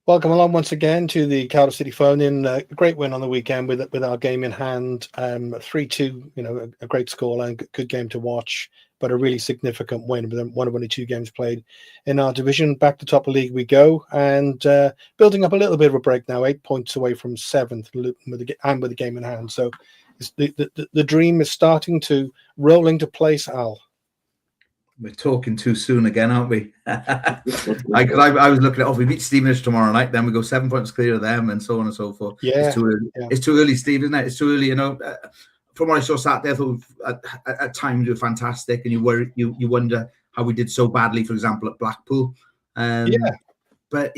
Welcome along once again to the Cardiff City phone-in. A great win on the weekend with our game in hand. 3-2, a great score and good game to watch, but a really significant win. One of only 2 games played in our division. Back to top of the league we go, and building up a little bit of a break now. 8 points away from 7th with the game in hand. So the dream is starting to roll into place, Al. We're talking too soon again, aren't we? I was looking at, we beat Stevenage tomorrow night, then we go 7 points clear of them, and so on and so forth. Yeah, it's too early. Yeah. It's too early, Steve, isn't it? It's too early. From what I saw Saturday, I thought at times we were fantastic, and you wonder how we did so badly, for example, at Blackpool. But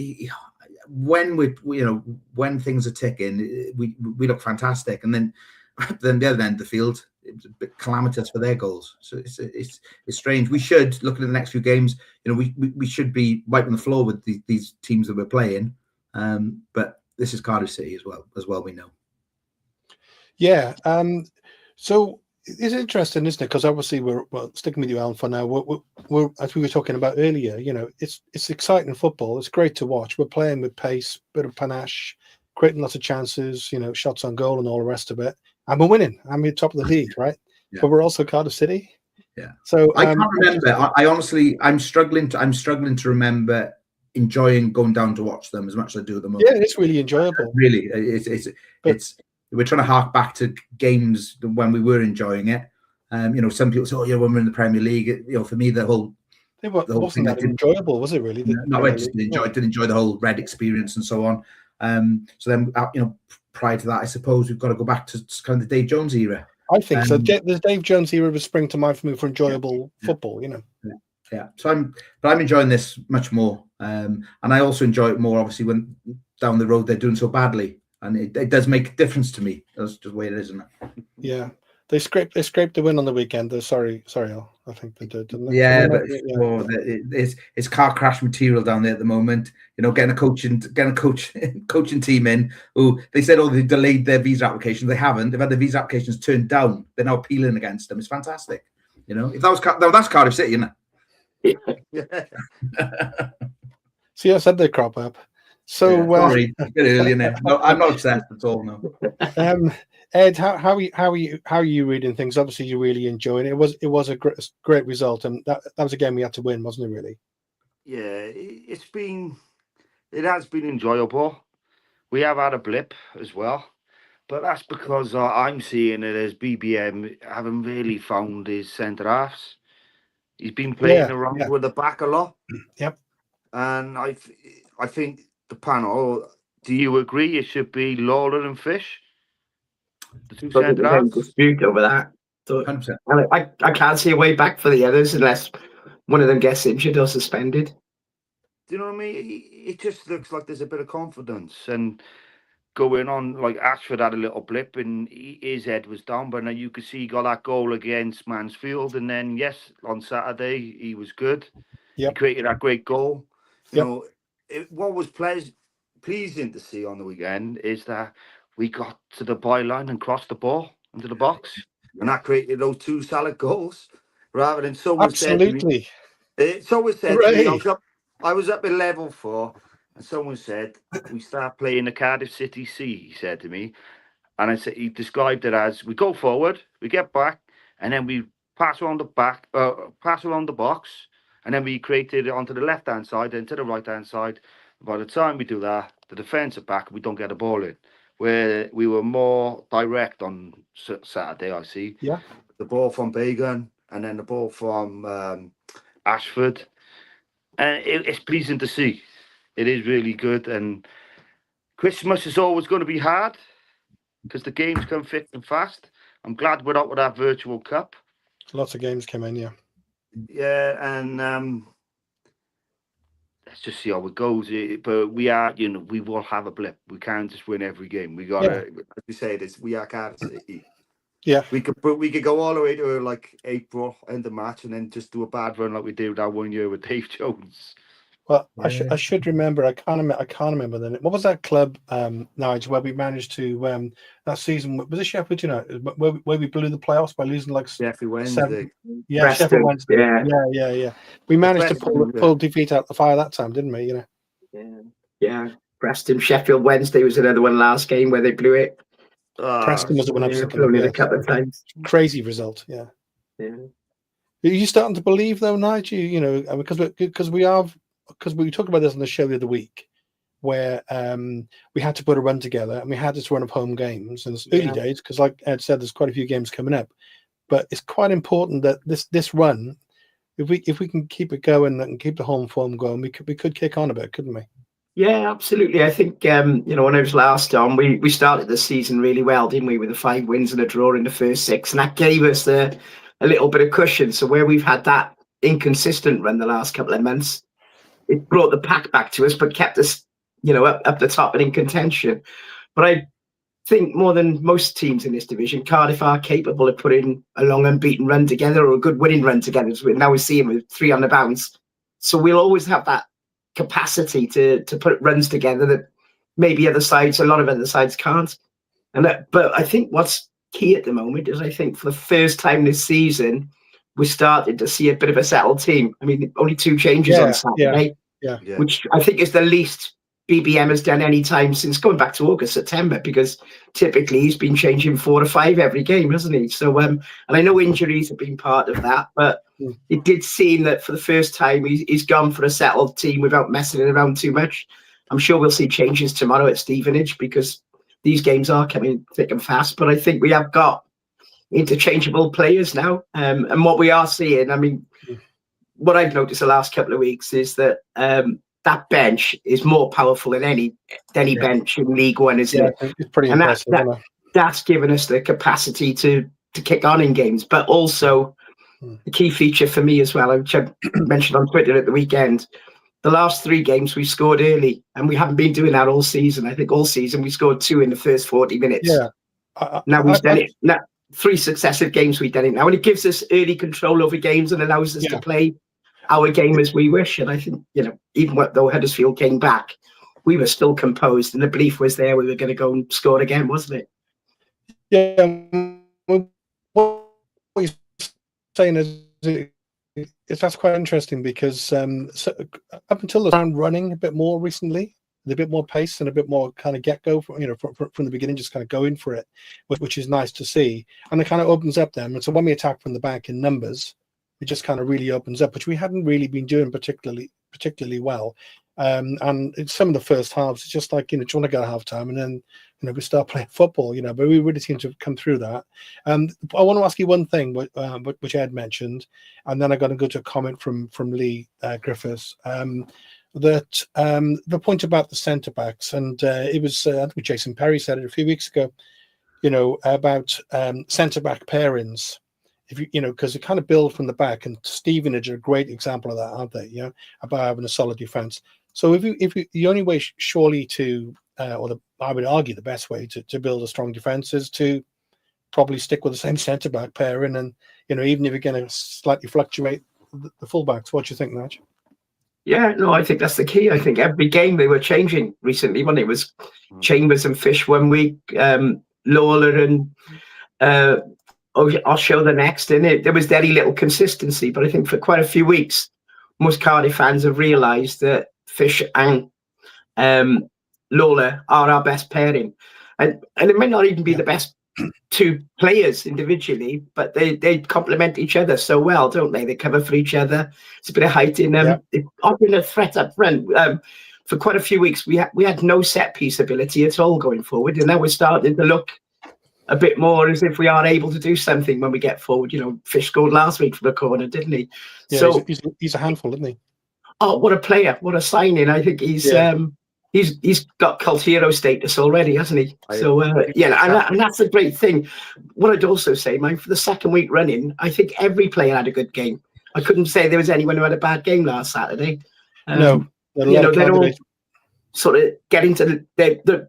when things are ticking, we look fantastic, and then the other end of the field, it was a bit calamitous for their goals. So it's strange. We should, looking at the next few games, we should be wiping the floor with these teams that we're playing. But this is Cardiff City as well. We know. Yeah. So it's interesting, isn't it? Because obviously we're sticking with you, Alan, for now. We're as we were talking about earlier. It's exciting football. It's great to watch. We're playing with pace, bit of panache, creating lots of chances. Shots on goal and all the rest of it. And we're winning. I'm at top of the league, right? Yeah. But we're also Cardiff City. Yeah. So I can't remember. I honestly, I'm struggling to remember enjoying going down to watch them as much as I do at the moment. Yeah, it's really enjoyable. Really, it's. We're trying to hark back to games when we were enjoying it. Some people say, "Oh, when we're in the Premier League." For me, the whole wasn't that enjoyable, was it? Really? No, I just didn't enjoy the whole red experience and so on. So then, prior to that, I suppose we've got to go back to kind of the Dave Jones era. I think so. The Dave Jones era would spring to mind for me for enjoyable football. Yeah. So I'm enjoying this much more, and I also enjoy it more, obviously, when down the road they're doing so badly, and it does make a difference to me. That's just the way it is, isn't it? Yeah. They scraped the win on the weekend. Sorry, Al. I think they did, didn't they? Yeah, but it's car crash material down there at the moment. Getting a coaching team in who they said, they delayed their visa applications. They haven't. They've had their visa applications turned down. They're now appealing against them. It's fantastic. If that was that's Cardiff City, isn't it? See, I said they crop up. So sorry, a bit early in it. No, I'm not obsessed at all. No. Ed, how are you reading things? Obviously, you're really enjoying it. It was a great result, and that was a game we had to win, wasn't it? Really? Yeah, it has been enjoyable. We have had a blip as well, but that's because I'm seeing it as BBM haven't really found his centre halves. He's been playing around with the back a lot. Yep. And I think the panel. Do you agree? It should be Lawler and Fish. The two centre halves. Dispute over that. 100%. I can't see a way back for the others unless one of them gets injured or suspended. Do you know what I mean? It just looks like there's a bit of confidence and going on. Like Ashford had a little blip and his head was down, but now you could see he got that goal against Mansfield, and then on Saturday he was good. Yep. He created that great goal. What was pleasing to see on the weekend is that we got to the byline and crossed the ball into the box, and that created those 2 solid goals. Rather than someone said to me, I was up in level 4, and someone said we start playing the Cardiff City C. He said to me, and I said he described it as we go forward, we get back, and then we pass around the box, and then we created it onto the left hand side and to the right hand side. By the time we do that, the defence are back, and we don't get the ball in. Where we were more direct on Saturday, I see. Yeah. The ball from Bagan and then the ball from Ashford. And it's pleasing to see. It is really good. And Christmas is always going to be hard because the games come thick and fast. I'm glad we're out with our virtual cup. Lots of games came in, yeah. Yeah, and let's just see how it goes. But we are, we will have a blip. We can't just win every game. We got to, as we say this, we are Cardiff City. Yeah. We could go all the way to like April, end the match, and then just do a bad run like we did that 1 year with Dave Jones. Well, I should remember. I can't remember the name. What was that club, Nigel, where we managed to that season? Was it Sheffield United where we blew the playoffs by losing like Sheffield Wednesday? Yeah, Sheffield Wednesday. Yeah. We managed to pull defeat out the fire that time, didn't we? Yeah. Preston. Sheffield Wednesday was another one last game where they blew it. Preston was the one I was thinking blown of. it a couple of times. Crazy result, yeah. Yeah. Are you starting to believe though, Nigel? You know, because we talked about this on the show the other week, where we had to put a run together and we had this run of home games, and it's early days because, like Ed said, there's quite a few games coming up, but it's quite important that this run, if we can keep it going and keep the home form going, we could kick on a bit, couldn't we? Yeah, absolutely. I think when I was last on, we started the season really well, didn't we, with the 5 wins and a draw in the first 6, and that gave us a little bit of cushion. So where we've had that inconsistent run the last couple of months, it brought the pack back to us, but kept us, up the top and in contention. But I think more than most teams in this division, Cardiff are capable of putting a long unbeaten run together or a good winning run together. So now we're seeing with 3 on the bounce. So we'll always have that capacity to put runs together that maybe a lot of other sides can't. But I think what's key at the moment is I think for the first time this season, we're starting to see a bit of a settled team. I mean, only 2 changes on Saturday, which I think is the least BBM has done any time since going back to August, September, because typically he's been changing 4 to 5 every game, hasn't he? So, and I know injuries have been part of that, but it did seem that for the first time he's gone for a settled team without messing it around too much. I'm sure we'll see changes tomorrow at Stevenage because these games are coming thick and fast, but I think we have got interchangeable players now. And what we are seeing, I mean, what I've noticed the last couple of weeks is that that bench is more powerful than any bench in League One, isn't it? It's pretty impressive. That's given us the capacity to kick on in games, but also the key feature for me as well, which I mentioned on Twitter at the weekend, the last 3 games we scored early, and we haven't been doing that all season. I think all season we scored 2 in the first 40 minutes. Yeah. Now we've done it. Now 3 successive games we've done it now, and it gives us early control over games and allows us to play our game as we wish. And I think, even though Huddersfield came back, we were still composed, and the belief was there we were going to go and score again, wasn't it? Yeah. What you're saying is that's quite interesting because so up until the round running a bit more recently, a bit more pace and a bit more kind of get-go from the beginning, just kind of going for it, which is nice to see. And it kind of opens up them. And so when we attack from the back in numbers, it just kind of really opens up, which we hadn't really been doing particularly well. And in some of the first halves, it's just like, do you want to go to half time and then, we start playing football, but we really seem to have come through that. I want to ask you one thing, which Ed mentioned, and then I'm going to go to a comment from Lee Griffiths, that the point about the centre backs, and it was, I think Jason Perry said it a few weeks ago, about centre back pairings. If because you kind of build from the back, and Stevenage are a great example of that, aren't they? About having a solid defence. So if the only way surely to, I would argue the best way to build a strong defence is to probably stick with the same centre back pairing, and even if you're going to slightly fluctuate the fullbacks. What do you think, Nigel? Yeah, no, I think that's the key. I think every game they were changing recently. When it was Chambers and Fish 1 week, Lawler and I'll show the next, and there was very little consistency. But I think for quite a few weeks, most Cardiff fans have realised that Fish and Lawler are our best pairing, and it may not even be the best 2 players individually, but they complement each other so well, don't they? They cover for each other. It's a bit of height in them. They've often a threat up front. For quite a few weeks, we had no set piece ability at all going forward, and now we're starting to look a bit more as if we are able to do something when we get forward. Fish scored last week from the corner, didn't he? Yeah, so he's a handful, isn't he? Oh, what a player! What a signing! I think he's got cult hero status already, hasn't he? And that's a great thing. What I'd also say, Mike, for the second week running, I think every player had a good game. I couldn't say there was anyone who had a bad game last Saturday. No, they're all sort of getting to the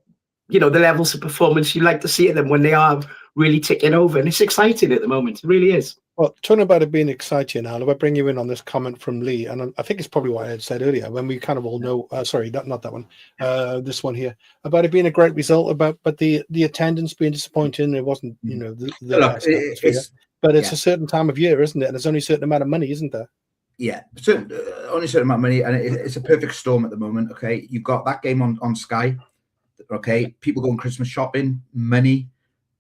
levels of performance you like to see them when they are really ticking over, and it's exciting at the moment. It really is. Well, talking about it being exciting, Al, if I bring you in on this comment from Lee, and I think it's probably what I had said earlier, when we kind of all know, sorry, not that one, this one here, about it being a great result, but the attendance being disappointing. It wasn't, but it's a certain time of year, isn't it? And there's only a certain amount of money, isn't there? Yeah, only a certain amount of money, and it's a perfect storm at the moment. Okay, you've got that game on Sky. Okay, people going Christmas shopping, money,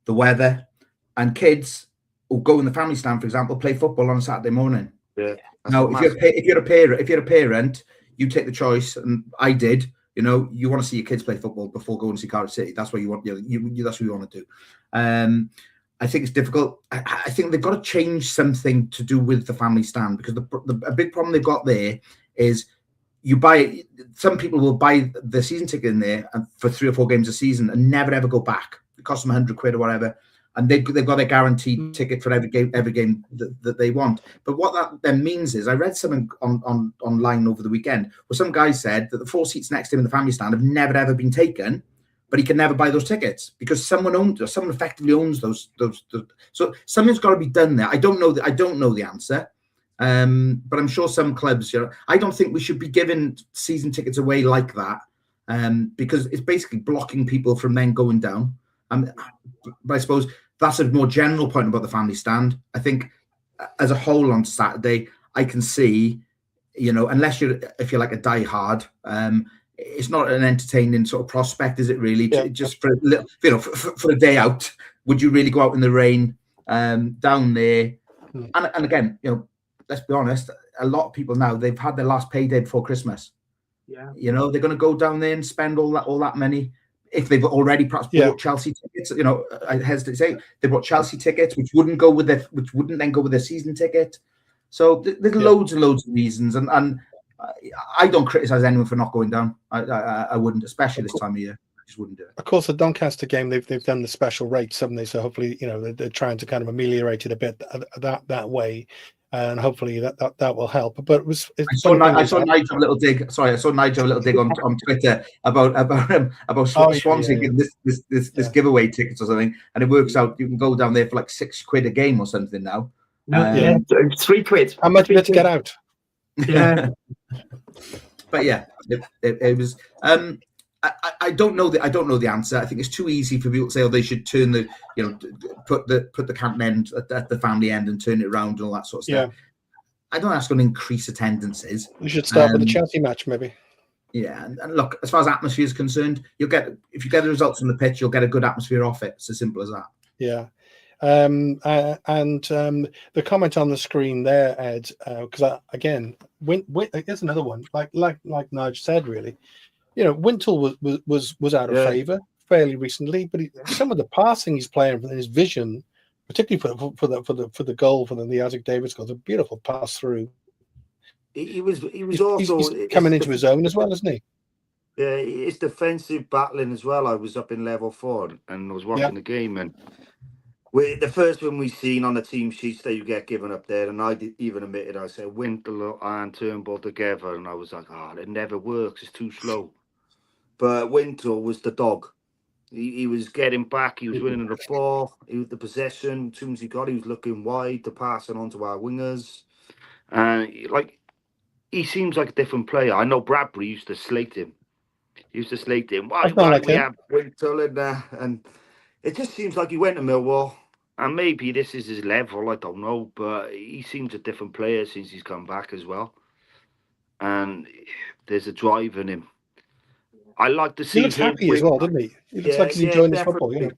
the weather, and kids who go in the family stand, for example, play football on a Saturday morning. Yeah. Now, if you're a parent, you take the choice, and I did. You know, you want to see your kids play football before going to see Cardiff City. That's what you want. That's what you want to do. I think it's difficult. I think they've got to change something to do with the family stand, because a big problem they've got there is some people will buy the season ticket in there for 3 or 4 games a season and never ever go back. It costs them £100 or whatever, and they've got a guaranteed ticket for every game that they want. But what that then means is, I read something online over the weekend where some guy said that the 4 seats next to him in the family stand have never ever been taken, but he can never buy those tickets because someone effectively owns those. So something's got to be done there. I don't know the answer, but I'm sure some clubs. I don't think we should be giving season tickets away like that, because it's basically blocking people from then going down. But I suppose that's a more general point about the family stand. I think as a whole on Saturday, I can see, unless if you're like a diehard, it's not an entertaining sort of prospect, is it really? Yeah. Just for a little, for a day out, would you really go out in the rain down there? And again, let's be honest, a lot of people now, they've had their last payday before Christmas. Yeah. They're going to go down there and spend all that money. If they've already perhaps bought Chelsea tickets, I hesitate to say they bought Chelsea tickets, which wouldn't then go with their season ticket. So there's loads and loads of reasons, and I don't criticize anyone for not going down. I wouldn't, especially this time of year. I just wouldn't do it. Of course, the Doncaster game, they've done the special rates, haven't they? So hopefully, they're trying to kind of ameliorate it a bit that way. And hopefully that will help. But I saw Nigel a little dig. Sorry, I saw Nigel a little dig on Twitter about Swansea giving this giveaway tickets or something, and it works out. You can go down there for like £6 a game or something now. £3. How much to get out? Yeah, but yeah, it was. I don't know the answer. I think it's too easy for people to say, "Oh, they should turn put the Canton end at the family end and turn it around and all that sort of stuff." Yeah. I don't think that's going to increase attendances. We should start with the Chelsea match, maybe. Yeah, and look, as far as atmosphere is concerned, if you get the results on the pitch, you'll get a good atmosphere off it. It's as simple as that. Yeah. And the comment on the screen there, Ed, because again, here's another one. Like Nigel said, really. Wintle was out of favour fairly recently, but some of the passing he's playing and his vision, particularly for the goal for the Isaac Davis goal, a beautiful pass through. He's coming into his own as well, isn't he? Yeah, it's defensive battling as well. I was up in level 4 and I was watching the game, and the first one we seen on the team sheets that you get given up there, and I even admitted, I said Wintle and Turnbull together, and I was like, it never works. It's too slow. But Wintle was the dog. He was getting back. He was winning the ball. He was the possession. As soon as he got, he was looking wide to pass it on to our wingers. And he seems like a different player. I know Bradbury used to slate him. Why we have Wintle in there? And it just seems like he went to Millwall. And maybe this is his level. I don't know. But he seems a different player since he's come back as well. And there's a drive in him. I like to see him happy as well, doesn't he? He looks like he's enjoying his football,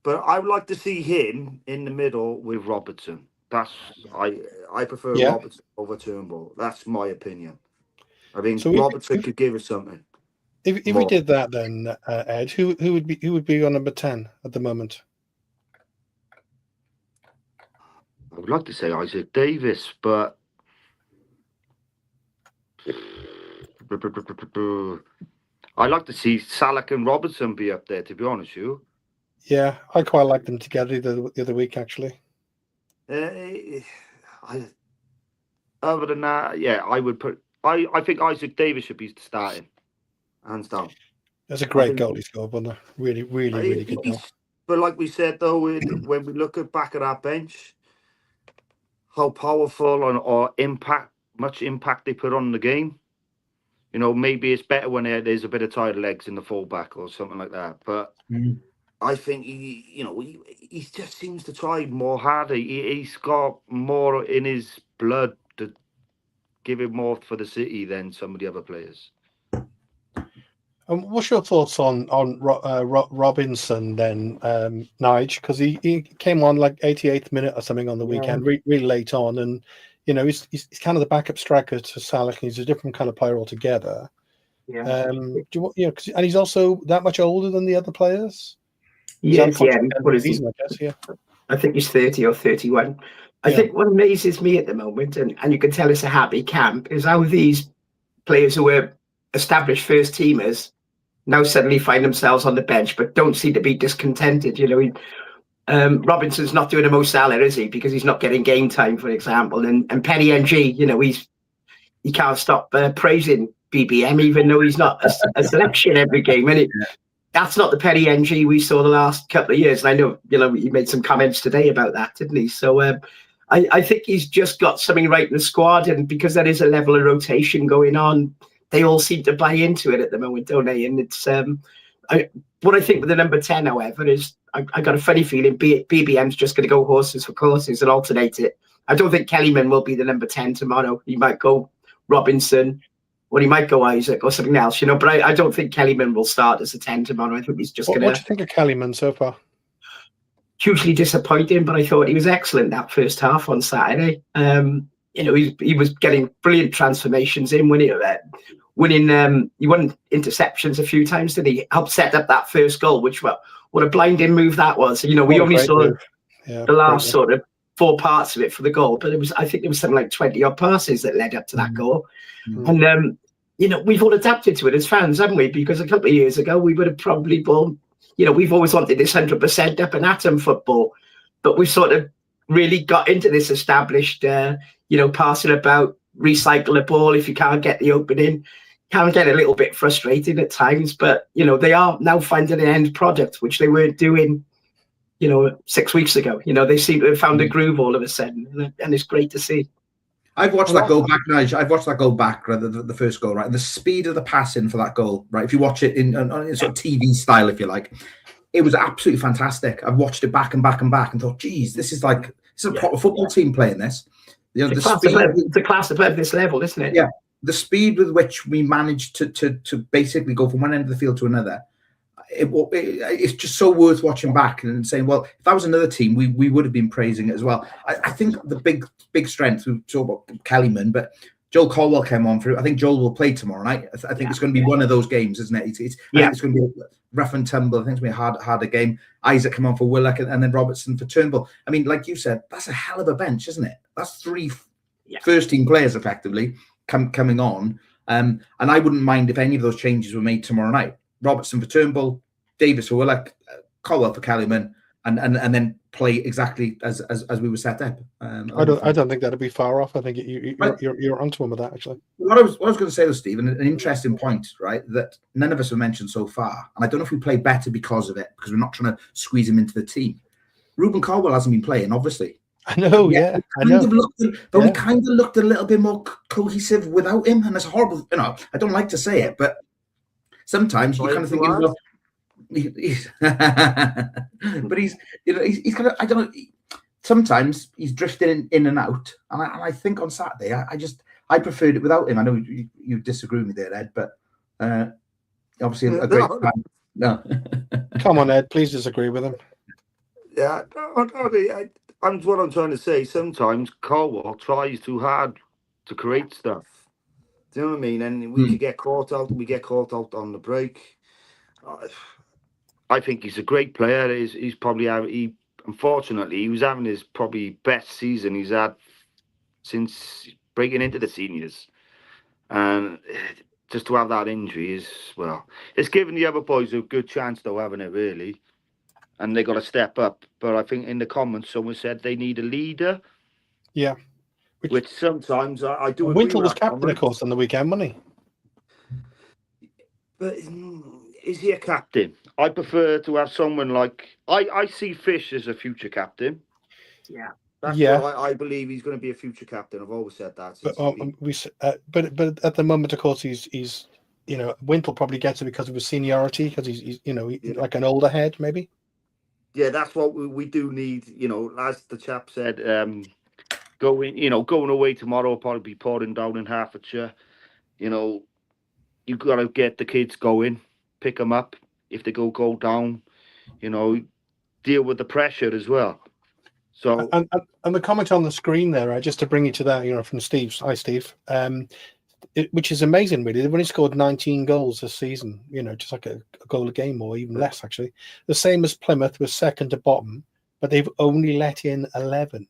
But I would like to see him in the middle with Robertson. I prefer Robertson over Turnbull. That's my opinion. I think Robertson could give us something. If we did that, then Ed, who would be on number 10 at the moment? I would like to say Isaac Davis, but I like to see Salak and Robertson be up there, to be honest with you. Yeah, I quite like them together the other week, actually. Other than that, I would put. I think Isaac Davis should be starting, hands down. That's a great goal he scored, wasn't it? Really, really, really good goal. But like we said, though, when we look back at our bench, how powerful or much impact they put on the game. Maybe it's better when there's a bit of tired legs in the fullback or something like that. But I think he just seems to try more harder. He's got more in his blood give him more for the City than some of the other players. What's your thoughts on Robinson then, Nige? Because he came on like 88th minute or something on the weekend, really late on, and he's kind of the backup striker to Salah. He's a different kind of player altogether. Yeah. And he's also that much older than the other players. Yeah. What is he? I guess, yeah. I think he's 30 or 31. I think what amazes me at the moment, and you can tell it's a happy camp, is how these players who were established first teamers now suddenly find themselves on the bench, but don't seem to be discontented. Robinson's not doing a Mo Salah, is he? Because he's not getting game time, for example. And Penny NG, he can't stop praising BBM, even though he's not a selection every game. And that's not the Penny NG we saw the last couple of years. And I know, he made some comments today about that, didn't he? So I think he's just got something right in the squad. And because there is a level of rotation going on, they all seem to buy into it at the moment, don't they? And it's what I think with the number 10, however, is I got a funny feeling BBM's just going to go horses for courses and alternate it. I don't think Kellyman will be the number 10 tomorrow. He might go Robinson, or he might go Isaac or something else, But I don't think Kellyman will start as a 10 tomorrow. I think he's just going to... What do you think of Kellyman so far? Hugely disappointing, but I thought he was excellent that first half on Saturday. He was getting brilliant transformations in when he won interceptions a few times, didn't he? Helped set up that first goal, which what a blinding move that was. We only saw the last sort of 4 parts of it for the goal, but I think there was something like 20 odd passes that led up to that goal. And we've all adapted to it as fans, haven't we? Because a couple of years ago we would have probably we've always wanted this 100% up and atom football, but we sort of really got into this established passing about, recycle the ball if you can't get the opening. Can get a little bit frustrating at times, but they are now finding an end product, which they weren't doing 6 weeks ago. They seem to have found a groove all of a sudden, and it's great to see. I've watched that goal back, Nigel. I've watched that goal back, right, the first goal, right? And the speed of the passing for that goal, right? If you watch it in sort of TV style, if you like, it was absolutely fantastic. I've watched it back and back and back and thought, geez, this is a proper football team playing this. It's a class above this level, isn't it? Yeah. The speed with which we managed to basically go from one end of the field to another, it's just so worth watching back and saying, well, if that was another team, we would have been praising it as well. I think the big strength, we talk about Kellyman, but Joel Colwell came on through. I think Joel will play tomorrow night. I think it's going to be one of those games, isn't it? I think it's going to be rough and tumble. I think it's going to be a harder game. Isaac come on for Willock and then Robertson for Turnbull. I mean, like you said, that's a hell of a bench, isn't it? That's 3 first-team players, effectively, coming on. And I wouldn't mind if any of those changes were made tomorrow night. Robertson for Turnbull, Davis for Willock, Colwell for Kellyman, and then play exactly as we were set up. I don't think that'd be far off. I think you're onto him with that, actually. What I was going to say, though, Stephen, an interesting point, right? That none of us have mentioned so far, and I don't know if we play better because of it, because we're not trying to squeeze him into the team. Ruben Colwell hasn't been playing, obviously. I know, yeah. I know. We kind of looked a little bit more cohesive without him, and it's horrible. I don't like to say it, but sometimes you kind of think, but he's kind of, I don't know. Sometimes he's drifting in and out, and I think on Saturday, I preferred it without him. I know you disagree with me there, Ed, but obviously a great fan. No, come on, Ed, please disagree with him. Yeah, and what I'm trying to say, sometimes Colwell tries too hard to create stuff. Do you know what I mean? And we get caught out. We get caught out on the break. I think he's a great player. He's probably unfortunately he was having his probably best season he's had since breaking into the seniors, and just to have that injury is it's giving the other boys a good chance though, haven't it? Really. And they got to step up. But I think in the comments, someone said they need a leader. Yeah. Which sometimes I do. Wintle was captain, of course, on the weekend, wasn't he? But is he a captain? I prefer to have someone like... I see Fish as a future captain. Yeah. That's what I believe he's going to be a future captain. I've always said that. But at the moment, of course, he's Wintle probably gets it because of his seniority, because he's like an older head, maybe. Yeah, that's what we do need. As the chap said, going away tomorrow will probably be pouring down in Hertfordshire. You've got to get the kids going, pick them up if they go down. Deal with the pressure as well. So and the comment on the screen there, just to bring you to that, from Steve. Hi, Steve. Which is amazing, really. They've only scored 19 goals this season. Just like a goal a game, or even less, actually. The same as Plymouth, was second to bottom, but they've only let in 11.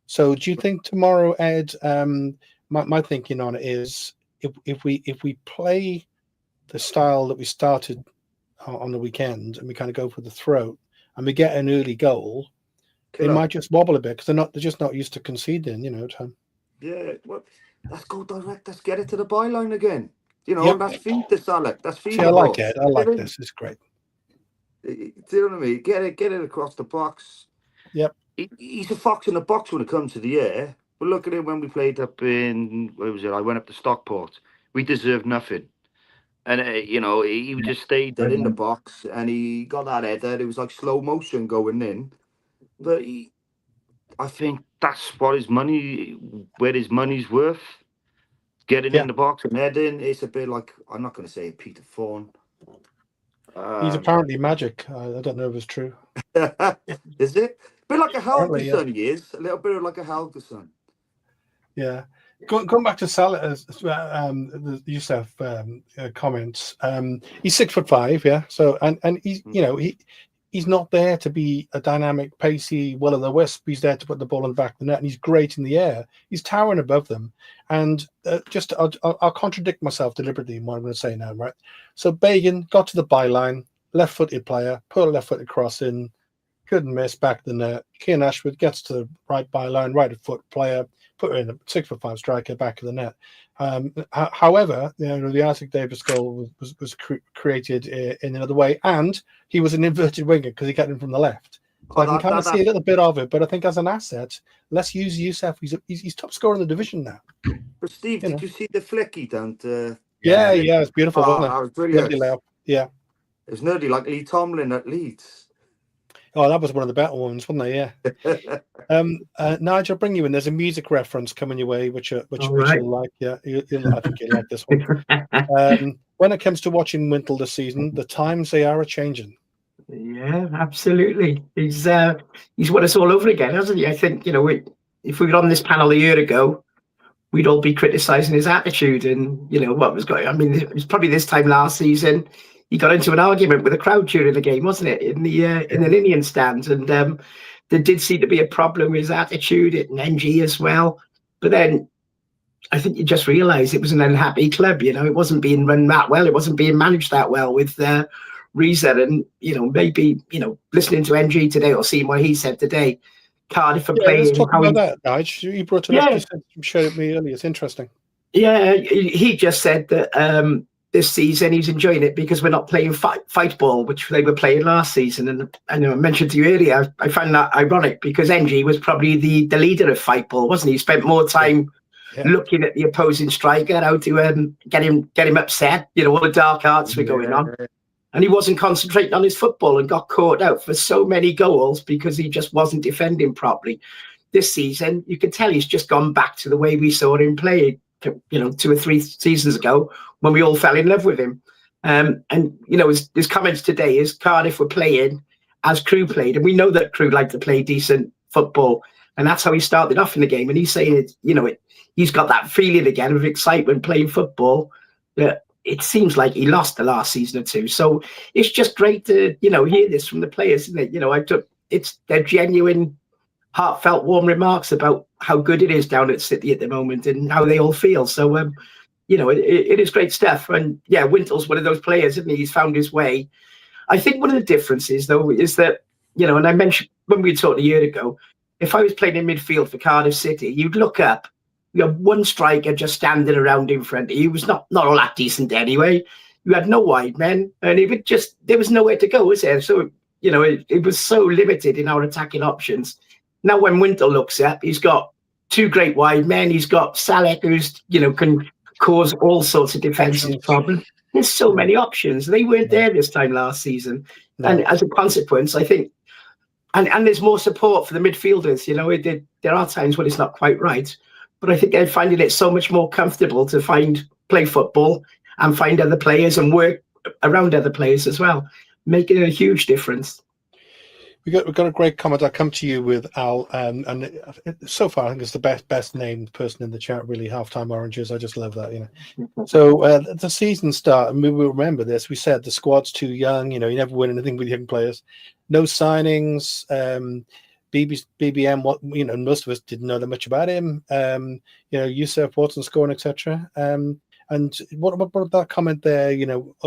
So, do you think tomorrow, Ed? My thinking on it is, if we play the style that we started on the weekend, and we kind of go for the throat, and we get an early goal, they might just wobble a bit because they're just not used to conceding. Yeah, well, let's go direct. Let's get it to the byline again. Yep. That's feed the salad. That's feed. I like it. I like this. It's great. Do you know what I mean? Get it across the box. Yep. He's a fox in the box when it comes to the air. But look at him when we played up in, where was it? I went up to Stockport. We deserved nothing. And, he just stayed there in the box and he got that header. It was like slow motion going in. But I think that's where his money's worth. Getting in the box and heading. It's a bit like, I'm not going to say Peter Thorne. He's apparently magic. I don't know if it's true. Is it? A bit like a Helgeson, he is. A little bit like a Helgeson. Yeah. Going back to Salah, Youssef comments. He's 6'5", yeah. So and he's he's not there to be a dynamic, pacey will-o'-the-wisp. He's there to put the ball in the back of the net, and he's great in the air. He's towering above them. And I'll contradict myself deliberately in what I'm going to say now, right? So Bagan got to the byline, left-footed player, put a left-footed cross in, couldn't miss, back of the net. Kean Ashwood gets to the right byline, right-foot player, put her in a 6'5" striker, back of the net. However, the Isaac Davis goal was created in another way, and he was an inverted winger because he got in from the left. So I can kind of see a little bit of it, but I think as an asset, let's use Youssef. He's top scorer in the division now. But Steve, did you see the flick he done? Yeah, it's beautiful, wasn't it? That was brilliant. Yeah. It was nearly like Lee Tomlin at Leeds. Oh, that was one of the better ones, wasn't it? Yeah. Nigel, I'll bring you in. There's a music reference coming your way, which you'll like. Yeah, I think you'll like this one. When it comes to watching Wintle this season, the times they are changing. Yeah, absolutely. He's won us all over again, hasn't he? I think if we were on this panel a year ago, we'd all be criticising his attitude and what was going on. I mean, it was probably this time last season. He got into an argument with a crowd during the game, wasn't it, in the Indian stands? And there did seem to be a problem with his attitude at NG as well. But then I think you just realise it was an unhappy club. It wasn't being run that well. It wasn't being managed that well with Reza. And maybe listening to NG today or seeing what he said today, Cardiff are playing. Let's talk about that, Nigel. You brought it up. You showed it me earlier. It's interesting. Yeah, he just said that. This season he's enjoying it because we're not playing fight ball, which they were playing last season. And I mentioned to you earlier, I found that ironic because NG was probably the leader of fight ball, wasn't he? He spent more time looking at the opposing striker, how to get him upset. All the dark arts were going on, and he wasn't concentrating on his football and got caught out for so many goals because he just wasn't defending properly. This season, you can tell he's just gone back to the way we saw him play. 2 or 3 seasons ago when we all fell in love with him. And his comments today is Cardiff were playing as Crewe played. And we know that Crewe like to play decent football. And that's how he started off in the game. And he's saying he's got that feeling again of excitement playing football that it seems like he lost the last season or two. So it's just great to, hear this from the players, isn't it? It's their genuine, heartfelt, warm remarks about how good it is down at City at the moment and how they all feel. So, it is great stuff. And yeah, Wintle's one of those players, isn't he? He's found his way. I think one of the differences, though, is that, and I mentioned when we talked a year ago, if I was playing in midfield for Cardiff City, you'd look up, one striker just standing around in front of you. He was not all that decent anyway. You had no wide men, and there was nowhere to go, was there? So, it was so limited in our attacking options. Now, when Wintle looks up, he's got 2 great wide men. He's got Salek, who's can cause all sorts of defensive problems. There's so many options. They weren't there this time last season, and as a consequence, I think And there's more support for the midfielders. You know, there are times when it's not quite right, but I think they're finding it so much more comfortable to play football and find other players and work around other players as well, making a huge difference. We've got a great comment. I'll come to you with Al, and so far I think it's the best named person in the chat. Really, Halftime Oranges. I just love that. So the season start, and we will remember this. We said the squad's too young. You never win anything with young players. No signings. BBM. Most of us didn't know that much about him. Yusuf Watson scoring, etc. And what about that comment there?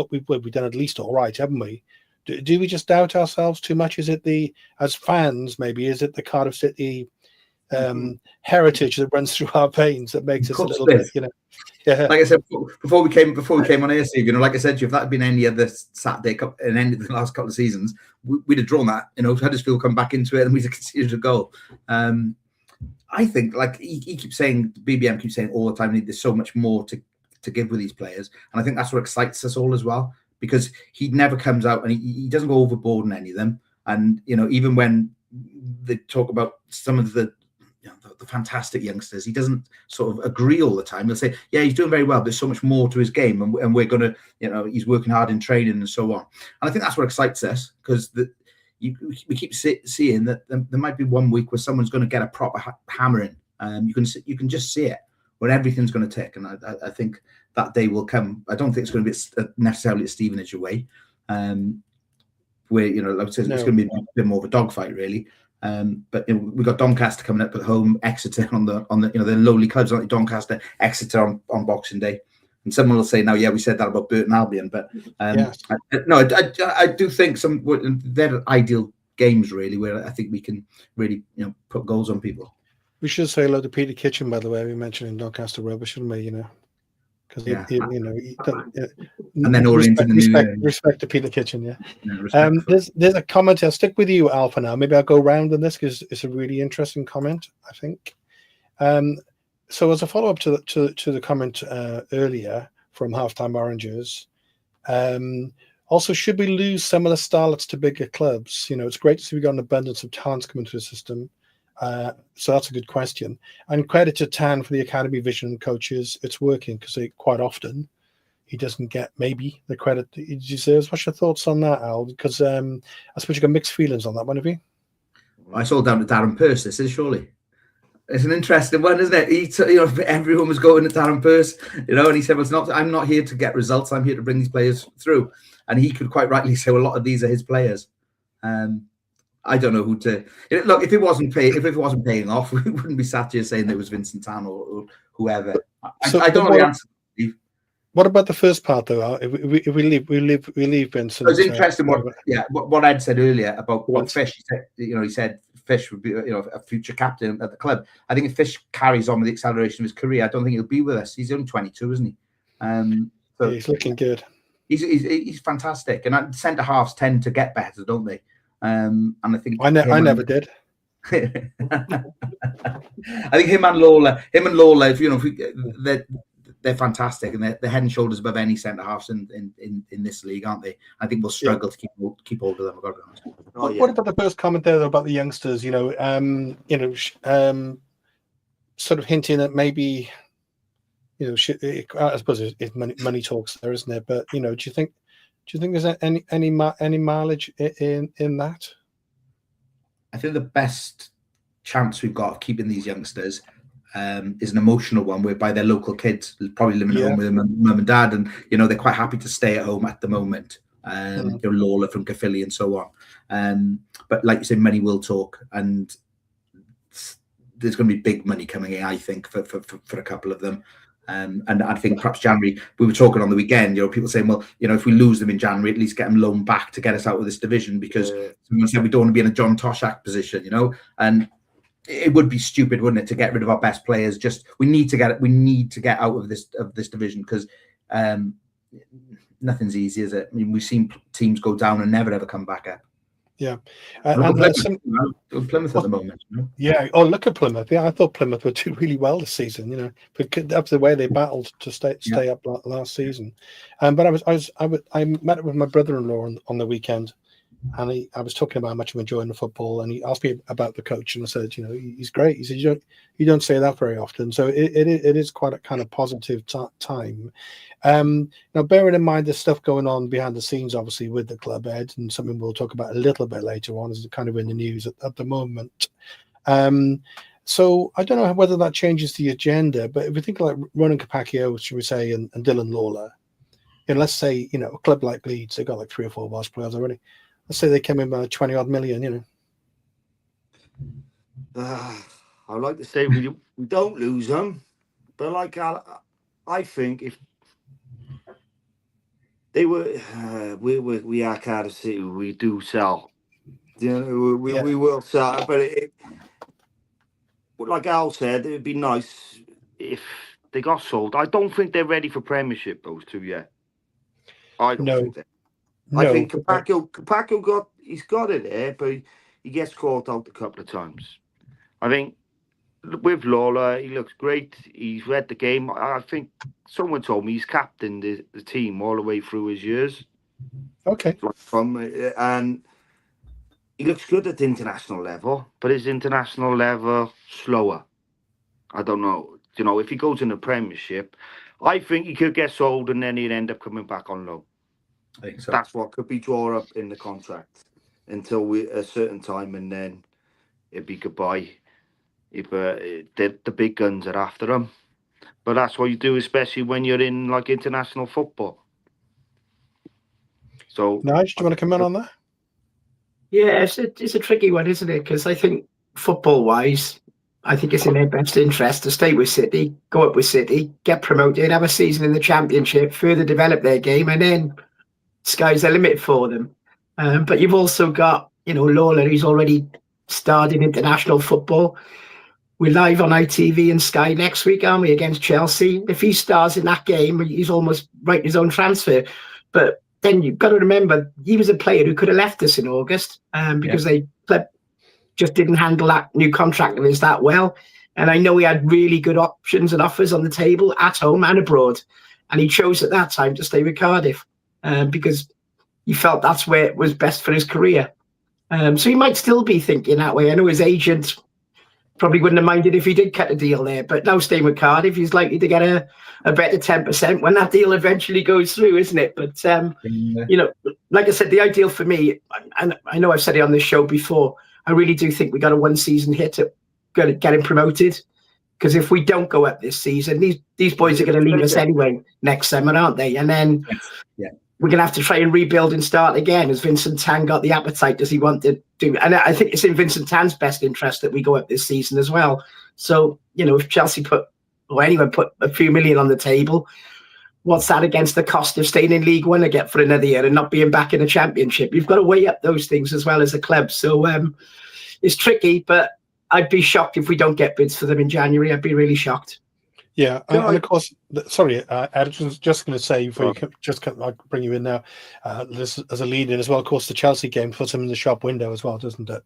We've done at least all right, haven't we? Do we just doubt ourselves too much? Is it as fans, maybe, is it the Cardiff City heritage that runs through our veins that makes us a little bit, Yeah. Like I said before we came on air, Steve, like I said to you, if that had been any other Saturday in any of the last couple of seasons, we'd have drawn that. Huddersfield come back into it and we'd have conceded a goal. I think, like he keeps saying, BBM keeps saying all the time, there's so much more to give with these players, and I think that's what excites us all as well. Because he never comes out and he doesn't go overboard in any of them. And, even when they talk about some of the fantastic youngsters, he doesn't sort of agree all the time. He'll say, yeah, he's doing very well. There's so much more to his game. And we're going to, he's working hard in training and so on. And I think that's what excites us, because we keep seeing that there might be one week where someone's going to get a proper hammering. You can just see it when everything's going to tick. And I think that day will come. I don't think it's going to be necessarily a Stevenage away, where like I said, it's going to be a bit more of a dogfight, really. But we've got Doncaster coming up at home, Exeter on the the lowly clubs, like Doncaster, Exeter on Boxing Day. And someone will say, "Now, yeah, we said that about Burton Albion," but yes. I do think they're ideal games, really, where I think we can really put goals on people. We should say hello to Peter Kitchen, by the way. We mentioned in Doncaster Rubber, shouldn't we? Because and then oriented respect to Peter Kitchen, there's a comment. I'll stick with you, Al, for now. Maybe I'll go round on this because it's a really interesting comment, I think. So as a follow up to the comment earlier from Halftime Oranges, also, should we lose some of the starlets to bigger clubs? It's great to see we got an abundance of talents coming to the system. So that's a good question. And credit to Tan for the academy vision coaches. It's working, because quite often he doesn't get maybe the credit that he deserves. What's your thoughts on that, Al? Because I suppose you got mixed feelings on that one, have you? It's all down to Darren Purse, this is surely. It's an interesting one, isn't it? Everyone was going at Darren Purse, and he said, "Well, I'm not here to get results. I'm here to bring these players through." And he could quite rightly say, "Well, a lot of these are his players." I don't know who to look. If it wasn't paying off, we wouldn't be sat here saying it was Vincent Tan or whoever. I don't know the answer. What about the first part, though? If we leave Vincent. It was interesting. What Ed said earlier about what Fish. He said Fish would be a future captain at the club. I think if Fish carries on with the acceleration of his career, I don't think he'll be with us. He's only 22, isn't he? So he's looking good. He's fantastic, and centre halves tend to get better, don't they? And I think I never did. I think him and Lawler, they're fantastic, and they're head and shoulders above any centre halves in this league, aren't they? I think we'll struggle to keep hold of them. I've got to be honest. What about the first comment there about the youngsters? Sort of hinting at maybe, I suppose it's money talks there, isn't it? But do you think there's any mileage in that? I think the best chance we've got of keeping these youngsters is an emotional one, whereby their local kids probably living at home with their mum and dad, and they're quite happy to stay at home at the moment. Lawler from Caerphilly and so on. But like you say, money will talk, and there's going to be big money coming in, I think, for a couple of them. And I think perhaps January, we were talking on the weekend, people saying, well, if we lose them in January, at least get them loaned back to get us out of this division, because someone said we don't want to be in a John Toshak position, and it would be stupid, wouldn't it, to get rid of our best players? We need to get out of this division, because nothing's easy, is it? I mean, we've seen teams go down and never ever come back up. Yeah, Plymouth at the moment. Yeah. Oh, look at Plymouth. Yeah, I thought Plymouth would do really well this season. That's the way they battled to stay up last season. But I met with my brother-in-law on the weekend, and I was talking about how much I'm enjoying the football, and he asked me about the coach, and I said, he's great. He said, you don't say that very often, so it is quite a kind of positive time. Now, bearing in mind there's stuff going on behind the scenes, obviously, with the club, Ed, and something we'll talk about a little bit later on, is kind of in the news at the moment. So I don't know whether that changes the agenda, but if we think like Ronan Capaccio, should we say, and Dylan Lawler, let's say, a club like Leeds, they've got like 3 or 4 Welsh players already. Let's say they came in by 20 odd million, I'd like to say we don't lose them, but like I think if they were, we are Cardiff City, we do sell. We will sell, but like Al said, it'd be nice if they got sold. I don't think they're ready for Premiership, those two yet. I don't think that. I think Capaccio he's got it there, but he gets caught out a couple of times. I think with Lawler, he looks great. He's read the game. I think someone told me he's captained the team all the way through his years. Okay. And he looks good at the international level, but his international level slower. I don't know. If he goes in the Premiership, I think he could get sold and then he'd end up coming back on loan. I think so. That's what could be drawn up in the contract until a certain time, and then it'd be goodbye. If the big guns are after him, but that's what you do, especially when you're in like international football. So, Nigel, do you want to comment on that? Yeah, it's a tricky one, isn't it? Because I think football-wise, I think it's in their best interest to stay with City, go up with City, get promoted, have a season in the Championship, further develop their game, and then sky's the limit for them. But you've also got, Lawler, who's already started international football. We're live on ITV and Sky next week, aren't we, against Chelsea? If he stars in that game, he's almost writing his own transfer. But then you've got to remember, he was a player who could have left us in August because they just didn't handle that new contract of his that well. And I know he had really good options and offers on the table at home and abroad. And he chose at that time to stay with Cardiff because he felt that's where it was best for his career. So he might still be thinking that way. I know his agent probably wouldn't have minded if he did cut a deal there, but now staying with Cardiff, he's likely to get a better 10% when that deal eventually goes through, isn't it? But, like I said, the ideal for me, and I know I've said it on this show before, I really do think we got a one-season hit at getting promoted, because if we don't go up this season, these boys are going to leave us anyway next summer, aren't they? And then we're going to have to try and rebuild and start again. Has Vincent Tan got the appetite? Does he want to do? And I think it's in Vincent Tan's best interest that we go up this season as well. So, if Chelsea or anyone put a few million on the table, what's that against the cost of staying in League One again for another year and not being back in the Championship? You've got to weigh up those things as well as a club. So it's tricky, but I'd be shocked if we don't get bids for them in January. I'd be really shocked. Yeah, and of course, sorry, I was just going to say before I bring you in now, this as a lead in as well. Of course, the Chelsea game puts them in the shop window as well, doesn't it?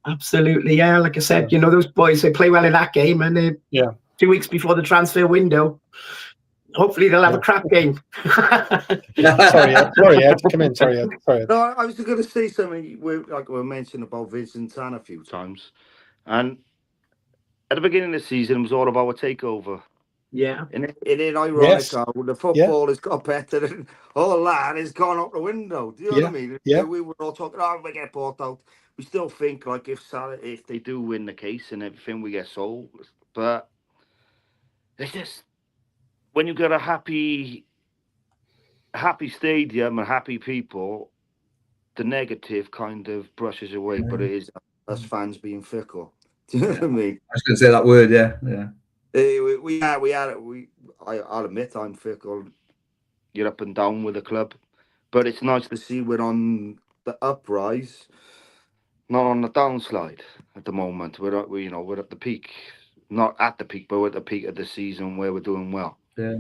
Absolutely, yeah. Like I said, those boys, they play well in that game, and 2 weeks before the transfer window, hopefully they'll have a crap game. Sorry, Ed. Come in. Sorry, Ed. No, I was going to say something. We mentioned about Vincent Tan a few times, and at the beginning of the season, it was all about a takeover. Yeah. And in ironic, the football has got better and all that has gone out the window. Do you know what I mean? Yeah. We were all talking, we get bought out. We still think like if they do win the case and everything, we get sold. But it's just when you got a happy stadium and happy people, the negative kind of brushes away. But it is us fans being fickle. Do you know what I mean? I was going to say that word, yeah. I'll admit I'm fickle. You're up and down with the club, but it's nice to see we're on the uprise, not on the downslide at the moment. We're at the peak, not at the peak, but we're at the peak of the season where we're doing well. Yeah.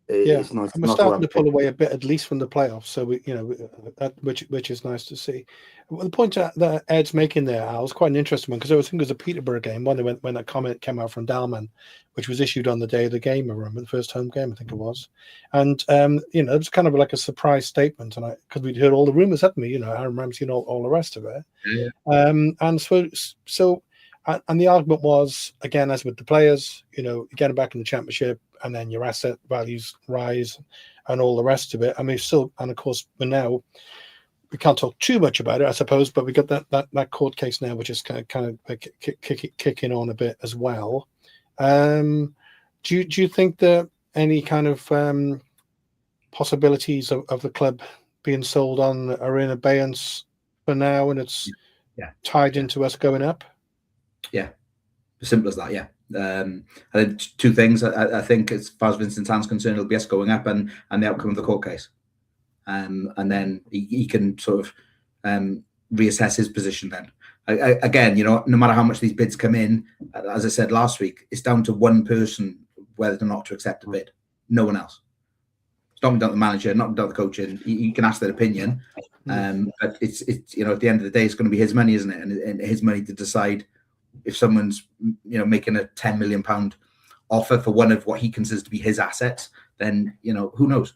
it's nice. and we're starting to pull away a bit, at least from the playoffs. So which is nice to see. Well, the point that Ed's making there, Al, is quite an interesting one, because I think it was a Peterborough game when that comment came out from Dalman, which was issued on the day of the game. I remember the first home game, I think it was, and it was kind of like a surprise statement, and because we'd heard all the rumours, hadn't we? Aaron Ramsey and all the rest of it. Yeah. And so. And the argument was, again, as with the players, you get them back in the championship, and then your asset values rise, and all the rest of it. I mean, and of course, we can't talk too much about it, I suppose, but we got that court case now, which is kind of kicking on a bit as well. Do you think that any kind of possibilities of the club being sold on are in abeyance for now, and it's tied into us going up? Yeah, as simple as that. Yeah. I think two things. I think, as far as Vincent Tan's concerned, it'll be us going up and the outcome of the court case, and then he can sort of reassess his position then. Again, no matter how much these bids come in, as I said last week, it's down to one person whether or not to accept a bid. No one else. It's not down to the manager, not down to the coach, and you can ask their opinion. But it's at the end of the day, it's going to be his money, isn't it? And his money to decide. If someone's making a £10 million offer for one of what he considers to be his assets, then who knows?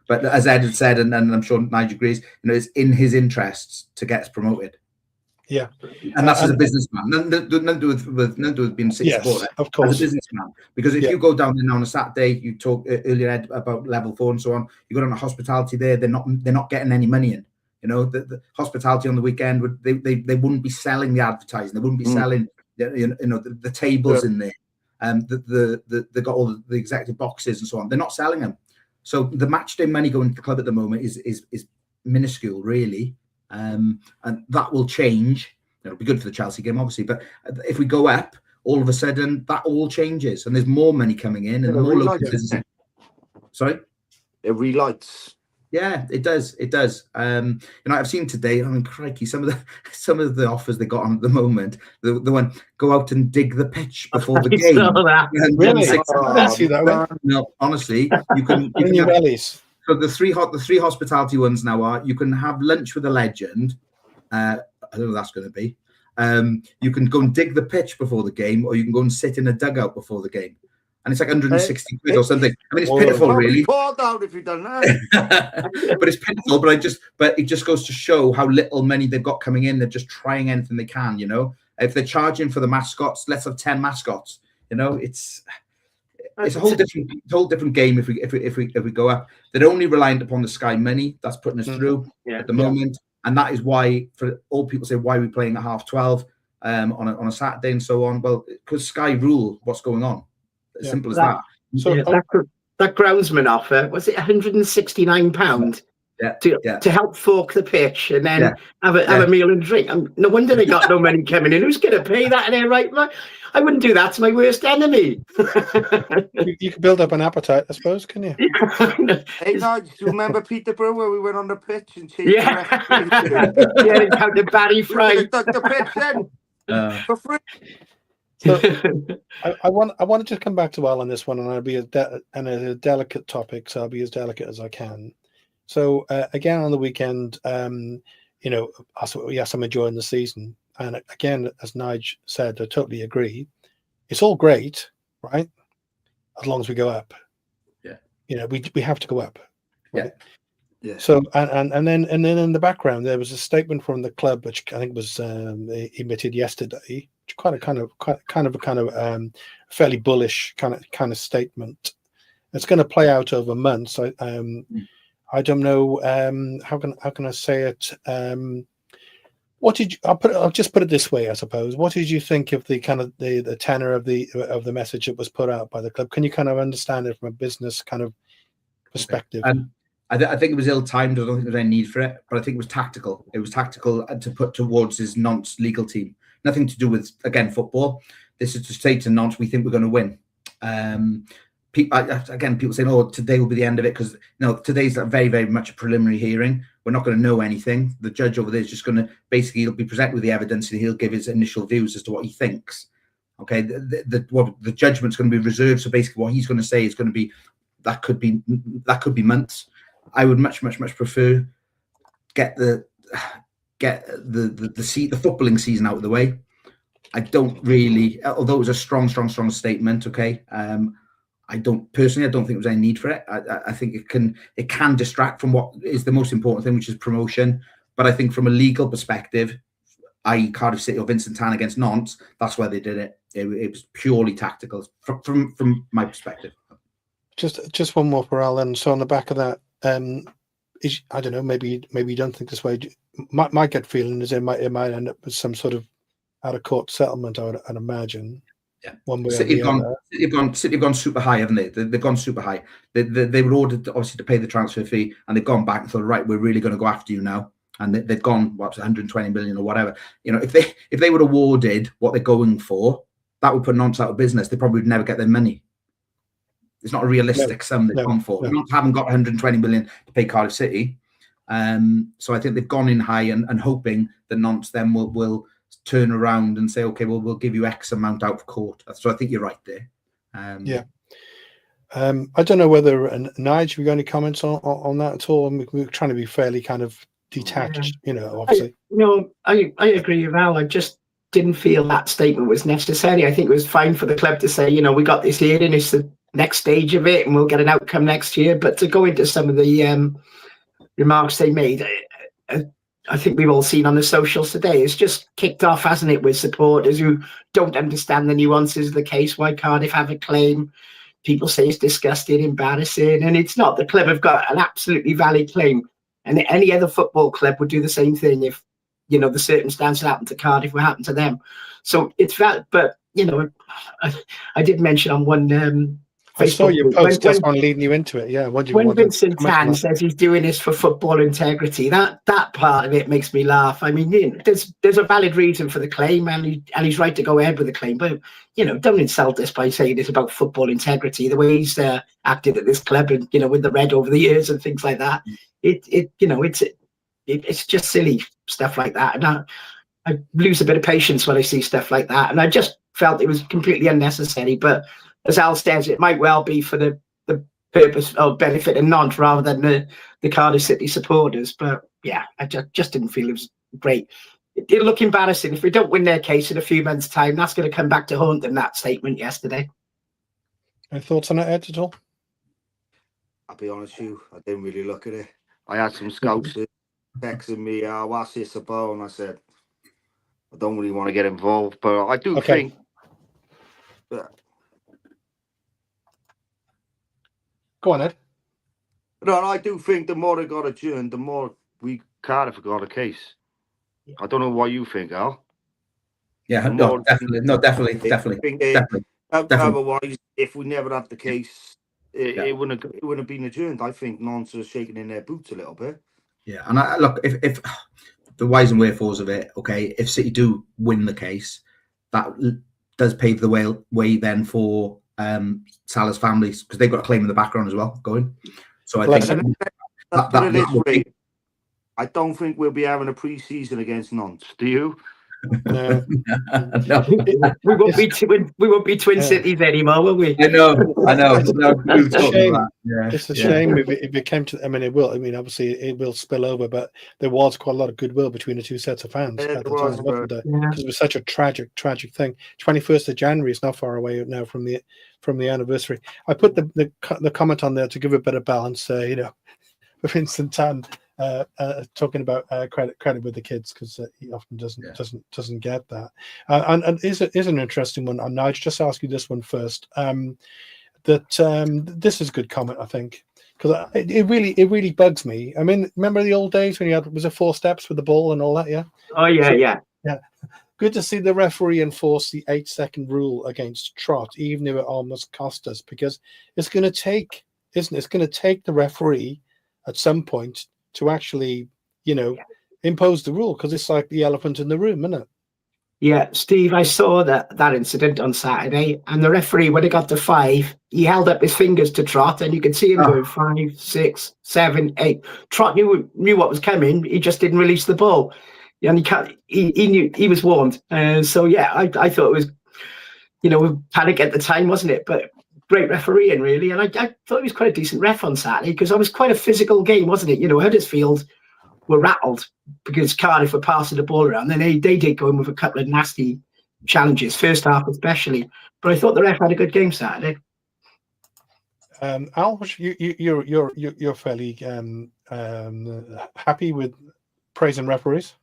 But as Ed had said, and I'm sure Nigel agrees, it's in his interests to get us promoted. Yeah, and that's as a businessman. Nothing to do with being a City supporter. Of course, as a businessman. Because if you go down there now on a Saturday, you talk earlier, Ed, about level 4 and so on. You go down to hospitality there; they're not getting any money in. The hospitality on the weekend they wouldn't be selling the advertising. They wouldn't be selling the tables in there. They got all the executive boxes and so on. They're not selling them. So the match day money going to the club at the moment is minuscule, really. And that will change. It'll be good for the Chelsea game, obviously. But if we go up, all of a sudden that all changes, and there's more money coming in, and more local business. Sorry, it relights. Yeah, it does. It does. I've seen today. I mean, crikey, some of the offers they got on at the moment. The one, go out and dig the pitch before the game. Really? I didn't see that one. No, honestly, you can. So the three hospitality ones now are: you can have lunch with a legend. I don't know what that's going to be. You can go and dig the pitch before the game, or you can go and sit in a dugout before the game. And it's like 160 quid or something. I mean, it's pitiful, really. Poured out if you've done that. But it's pitiful. But it just goes to show how little money they've got coming in. They're just trying anything they can. If they're charging for the mascots, let's have 10 mascots. It's a whole different game. If we go up, they're only reliant upon the Sky money that's putting us through at the moment, and that is why, for all people say, why are we playing at 12:30 on a Saturday and so on? Well, because Sky rule what's going on. As simple as that. So that groundsman offer, was it £169 to help fork the pitch and then have a meal and drink? No wonder they got no money coming in. Who's going to pay that in there, right? I wouldn't do that to my worst enemy. You can build up an appetite, I suppose, can you? Hey, Nigel, do you remember Peterborough where we went on the pitch and changed they counted Barry Fry. The pitch then for free. So I want to just come back to Al on this one, and I'll be a delicate topic, so I'll be as delicate as I can. So again, on the weekend, I'm enjoying the season, and again, as Nige said, I totally agree. It's all great, right? As long as we go up. Yeah. We have to go up. Right? Yeah. So and then in the background there was a statement from the club, which I think was emitted yesterday. Kind of fairly bullish kind of statement. It's going to play out over months. I don't know how can I say it. I'll just put it this way, I suppose. What did you think of the kind of the tenor of the message that was put out by the club? Can you kind of understand it from a business kind of perspective? I think it was ill-timed. I don't think there was any need for it, but I think it was tactical. It was tactical to put towards his Nantes legal team. Nothing to do with, again, football. This is to say to Nantes, we think we're going to win. People saying, "Oh, today will be the end of it," because today's very, very much a preliminary hearing. We're not going to know anything. The judge over there is just going to he'll be presented with the evidence and he'll give his initial views as to what he thinks. Okay, the judgment's going to be reserved. So basically, what he's going to say is going to be that could be months. I would much prefer get the footballing season out of the way. I don't really, although it was a strong statement. Okay, I don't think there was any need for it. I think it can distract from what is the most important thing, which is promotion. But I think from a legal perspective, i.e. Cardiff City or Vincent Tan against Nantes, that's why they did it. It was purely tactical from my perspective. Just one more for Alan. So on the back of that, I don't know, maybe you don't think this way. My gut feeling is it might end up with some sort of out of court settlement, I'd imagine. Yeah, one way City have gone super high, haven't they? They've gone super high. They were ordered obviously to pay the transfer fee, and they've gone back and thought, right, we're really going to go after you now. And they've gone 120 million or whatever. You know, if they were awarded what they're going for, that would put Nantes out of business. They probably would never get their money. It's not a realistic sum they've gone for. Nantes haven't got 120 million to pay Cardiff City. So I think they've gone in high and hoping that Nantes then will turn around and say, okay, well, we'll give you X amount out of court. So I think you're right there. I don't know whether, Nigel, have you got any comments on that at all? We're trying to be fairly kind of detached, obviously. I agree with Al. I just didn't feel that statement was necessary. I think it was fine for the club to say, we got this here and it's the next stage of it and we'll get an outcome next year. But to go into some of the remarks they made, I think we've all seen on the socials today, it's just kicked off, hasn't it, with supporters who don't understand the nuances of the case, why Cardiff have a claim. People say it's disgusting, embarrassing, and it's not. The club have got an absolutely valid claim. And any other football club would do the same thing if, the circumstances happened to Cardiff, what happened to them. So it's that, but, I did mention on one I saw your post, that's one leading you into it, yeah. When Vincent Tan says he's doing this for football integrity, that part of it makes me laugh. I mean, there's a valid reason for the claim, and he's right to go ahead with the claim, but, don't insult us by saying it's about football integrity, the way he's acted at this club and, with the red over the years and things like that. It's just silly stuff like that. And I lose a bit of patience when I see stuff like that. And I just felt it was completely unnecessary. But as Al says, it might well be for the purpose of benefit of Nantes rather than the Cardiff City supporters. But yeah, I just didn't feel it was great. It'll look embarrassing if we don't win their case in a few months' time. That's going to come back to haunt them, that statement yesterday. Any thoughts on that, Ed, at all? I'll be honest with you, I didn't really look at it. I had some scouts texting me, what's this about? And I said, I don't really want to get involved, but I do think that. Go on, Ed. No, I do think the more it got adjourned, the more Cardiff got a case. I don't know what you think, Al. Yeah, definitely. Otherwise, if we never had the case, it wouldn't have been adjourned. I think Nantes are shaking in their boots a little bit. Yeah, and look, if the whys and wherefores of it, okay, if City do win the case, that does pave the way then for Salah's families, because they've got a claim in the background as well going. So I think I don't think we'll be having a pre-season against Nantes. Do you? No. we won't be twin cities anymore, will we? I know. It's a shame if it came to. I mean, it will. I mean, obviously, it will spill over, but there was quite a lot of goodwill between the two sets of fans at the time, wasn't there? Because it was such a tragic thing. 21st of January is not far away now from the anniversary. I put the comment on there to give a bit of balance. Vincent Tan. Talking about credit with the kids, because he often doesn't get that, and is an interesting one. And I'd just ask you this one first. This is a good comment, I think, because it really bugs me. I mean, remember the old days when was it 4 steps with the ball and all that? Yeah. Oh yeah. Good to see the referee enforce the 8-second rule against Trot, even if it almost cost us, because it's going to take, isn't it? It's going to take the referee at some point to actually, impose the rule, because it's like the elephant in the room, isn't it? Yeah, Steve, I saw that incident on Saturday, and the referee, when it got to 5, he held up his fingers to Trot, and you could see him going 5, 6, 7, 8. Trot knew what was coming. He just didn't release the ball, and he knew he was warned. So yeah, I thought it was, panic at the time, wasn't it? But great refereeing, really. And I thought he was quite a decent ref on Saturday because it was quite a physical game, wasn't it? You know, Huddersfield were rattled because Cardiff were passing the ball around. Then they did go in with a couple of nasty challenges, first half especially. But I thought the ref had a good game Saturday. Al, you're fairly happy with praising referees?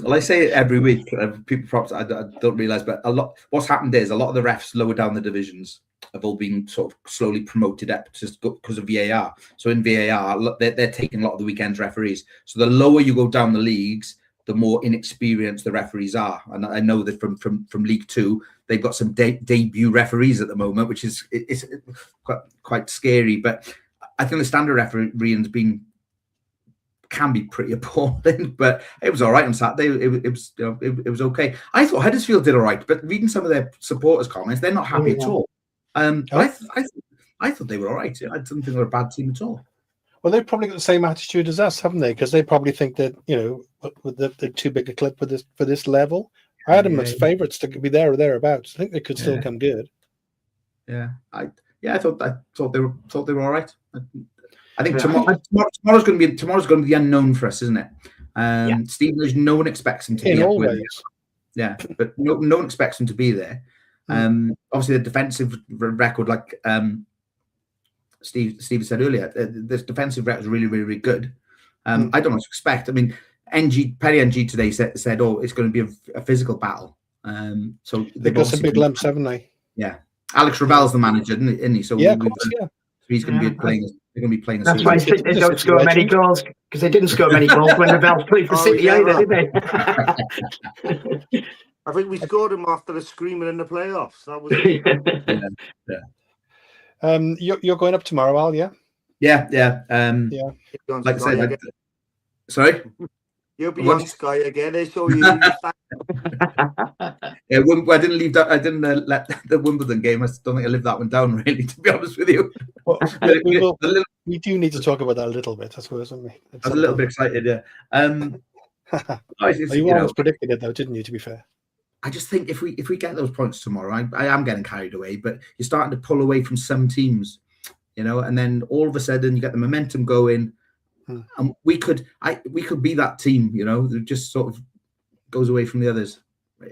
Well, I say it every week. People perhaps I don't realise, but what's happened is a lot of the refs lower down the divisions have all been sort of slowly promoted up just because of VAR. So in VAR, they're taking a lot of the weekend's referees. So the lower you go down the leagues, the more inexperienced the referees are. And I know that from League Two, they've got some debut referees at the moment, which is it's quite scary. But I think the standard refereeing's can be pretty appalling, but it was all right on Saturday. It was okay. I thought Huddersfield did all right, but reading some of their supporters' comments, they're not happy at all. I thought they were all right. I didn't think they were a bad team at all. Well, they've probably got the same attitude as us, haven't they? Because they probably think that they're too big a club for this level. I had them as favourites to be there or thereabouts. I think they could still come good. Yeah, I thought they were all right. I think tomorrow's going to be the unknown for us, isn't it? Stevenage, no one expects them to be up with. Yeah, but no one expects them to be there. Obviously, the defensive record, like Steve said earlier, this defensive record is really, really, really good. I don't know what to expect. I mean, Perry NG today said, "Oh, it's going to be a physical battle." So they've got some big lumps, haven't they? Yeah, Alex Ravel's the manager, isn't he? So yeah, of course, yeah. He's going to be playing. They're going to be playing. That's why they don't score many goals, because they didn't score many goals when Ravel played for City either, did they? I think we scored him after the screaming in the playoffs. That was it. You're going up tomorrow, Al? Yeah. Yeah. Like I said, sorry. You'll be on Sky again. They show you. Yeah, I didn't leave that. I didn't let the Wimbledon game. I don't think I lived that one down, really, to be honest with you. Well, we do need to talk about that a little bit, I suppose, don't we? I was a little bit excited, yeah. You always predicted it, though, didn't you? To be fair, I just think if we get those points tomorrow, I am getting carried away, but you're starting to pull away from some teams, and then all of a sudden you get the momentum going. And we could be that team, that just sort of goes away from the others.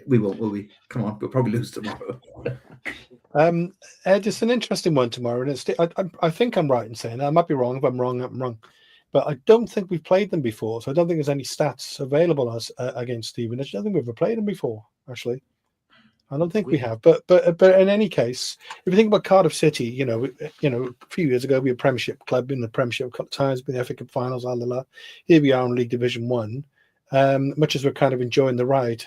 We won't, will we? Come on, we'll probably lose tomorrow. Ed, it's an interesting one tomorrow, and I think I'm right in saying that. I might be wrong. If I'm wrong, I'm wrong. But I don't think we've played them before, so I don't think there's any stats available against Stevenage. I don't think we've ever played them before, actually. I don't think we have, but in any case, if you think about Cardiff City, a few years ago we were a Premiership club in the Premiership a couple of times, been the FA Cup finals, Here we are in League Division 1. Much as we're kind of enjoying the ride,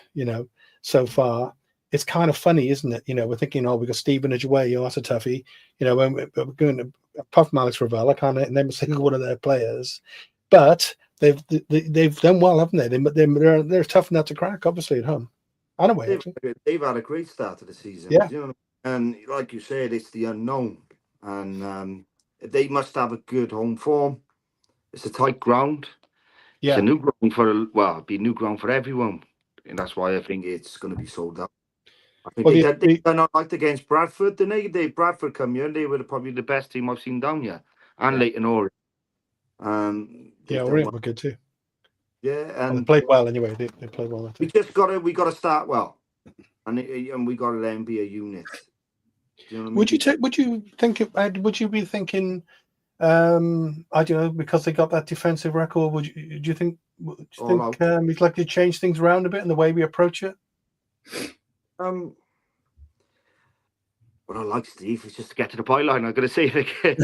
so far, it's kind of funny, isn't it? We're thinking, we got Stevenage away, that's a toughie. When we're going to puff Alex Ravel, I can't name a single one of their players, but they've done well, haven't they? They're tough enough to crack, obviously, at home. They've had a great start to the season. Yeah. And like you said, it's the unknown. And they must have a good home form. It's a tight ground. Yeah. It's a new ground it'd be a new ground for everyone. And that's why I think it's going to be sold out. I think they not liked against Bradford, didn't they? Bradford come here and they were probably the best team I've seen down here. And Leighton Orient. Orient were good too. Yeah, and they played well anyway. They played well. We got to start well, and we got to then be a unit. Do you know what I mean? Would you be thinking? I don't know, because they got that defensive record. Do you think we'd like to change things around a bit in the way we approach it? What I like, Steve, is just to get to the byline. I'm going to say it again.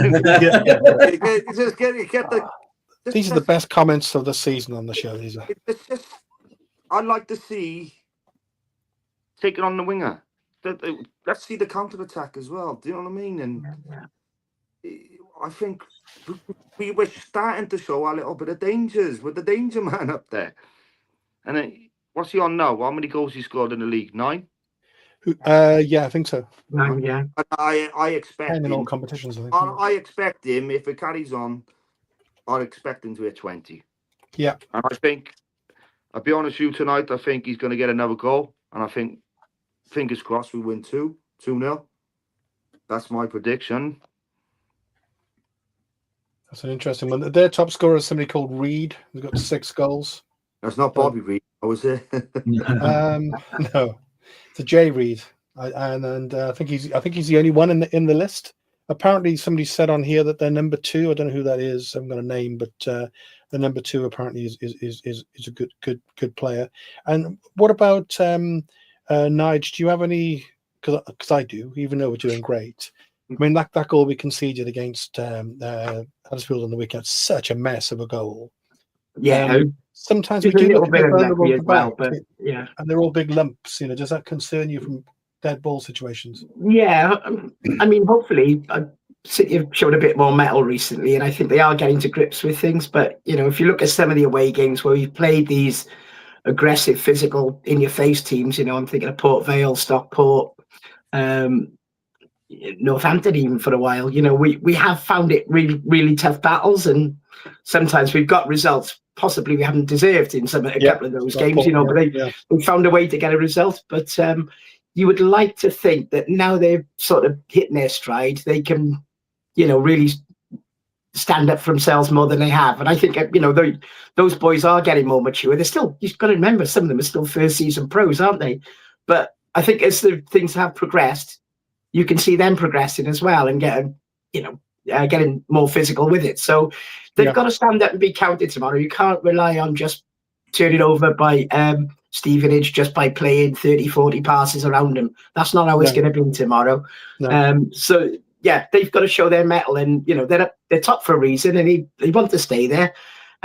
Just get the. These are the best comments of the season on the show. These are. It's just, I'd like to see taking on the winger. Let's see the counter attack as well. Do you know what I mean? And I think we were starting to show a little bit of dangers with the danger man up there. And what's he on now? How many goals he scored in the league? 9? Yeah, I think so. 9, yeah. I expect 10 in him, all competitions. I expect him, if it carries on, I'd expect him to hit 20. Yeah. And I think, I'll be honest with you tonight, I think he's going to get another goal. and I think, fingers crossed, we win 2-0. That's my prediction. That's an interesting one. Their top scorer is somebody called Reed. He's got 6 goals. That's not Bobby Reed, was it? No, it's a J Reed, and I think he's the only one in the list. Apparently, somebody said on here that they're number 2. I don't know who that is. I'm going to name, but the number 2 apparently is a good player. And what about Nige? Do you have any? Because I do, even though we're doing great. I mean, that goal we conceded against Huddersfield on the weekend, such a mess of a goal. Yeah. Sometimes we do look a bit vulnerable as well, but yeah, and they're all big lumps. Does that concern you from dead ball situations? Yeah, I mean, hopefully, City have shown a bit more mettle recently, and I think they are getting to grips with things. But if you look at some of the away games where we've played these aggressive, physical, in-your-face teams, I'm thinking of Port Vale, Stockport, Northampton, even for a while. We have found it really, really tough battles, and sometimes we've got results possibly we haven't deserved in a couple of those games. But they found a way to get a result. But you would like to think that now they're sort of hitting their stride, they can, really stand up for themselves more than they have. And I think, those boys are getting more mature. They're still, you've got to remember, some of them are still first season pros, aren't they? But I think as the things have progressed, you can see them progressing as well and getting more physical with it. So they've got to stand up and be counted tomorrow. You can't rely on just turning over by Stevenage just by playing 30, 40 passes around them. That's not how it's going to be tomorrow. No. So, yeah, they've got to show their mettle, and, they're top for a reason, and they want to stay there,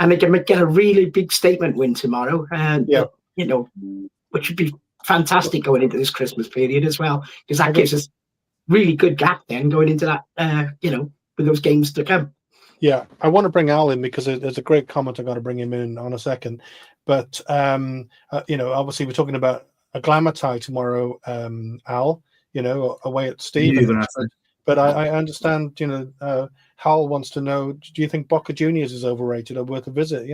and they can get a really big statement win tomorrow, and, which would be fantastic going into this Christmas period as well, because that gives us really good gap then going into that, with those games to come. Yeah, I want to bring Al in because there's a great comment. I got to bring him in on a second. But, obviously we're talking about a glamour tie tomorrow, Al, away at Stevenage. But I understand, Hal wants to know, do you think Boca Juniors is overrated or worth a visit,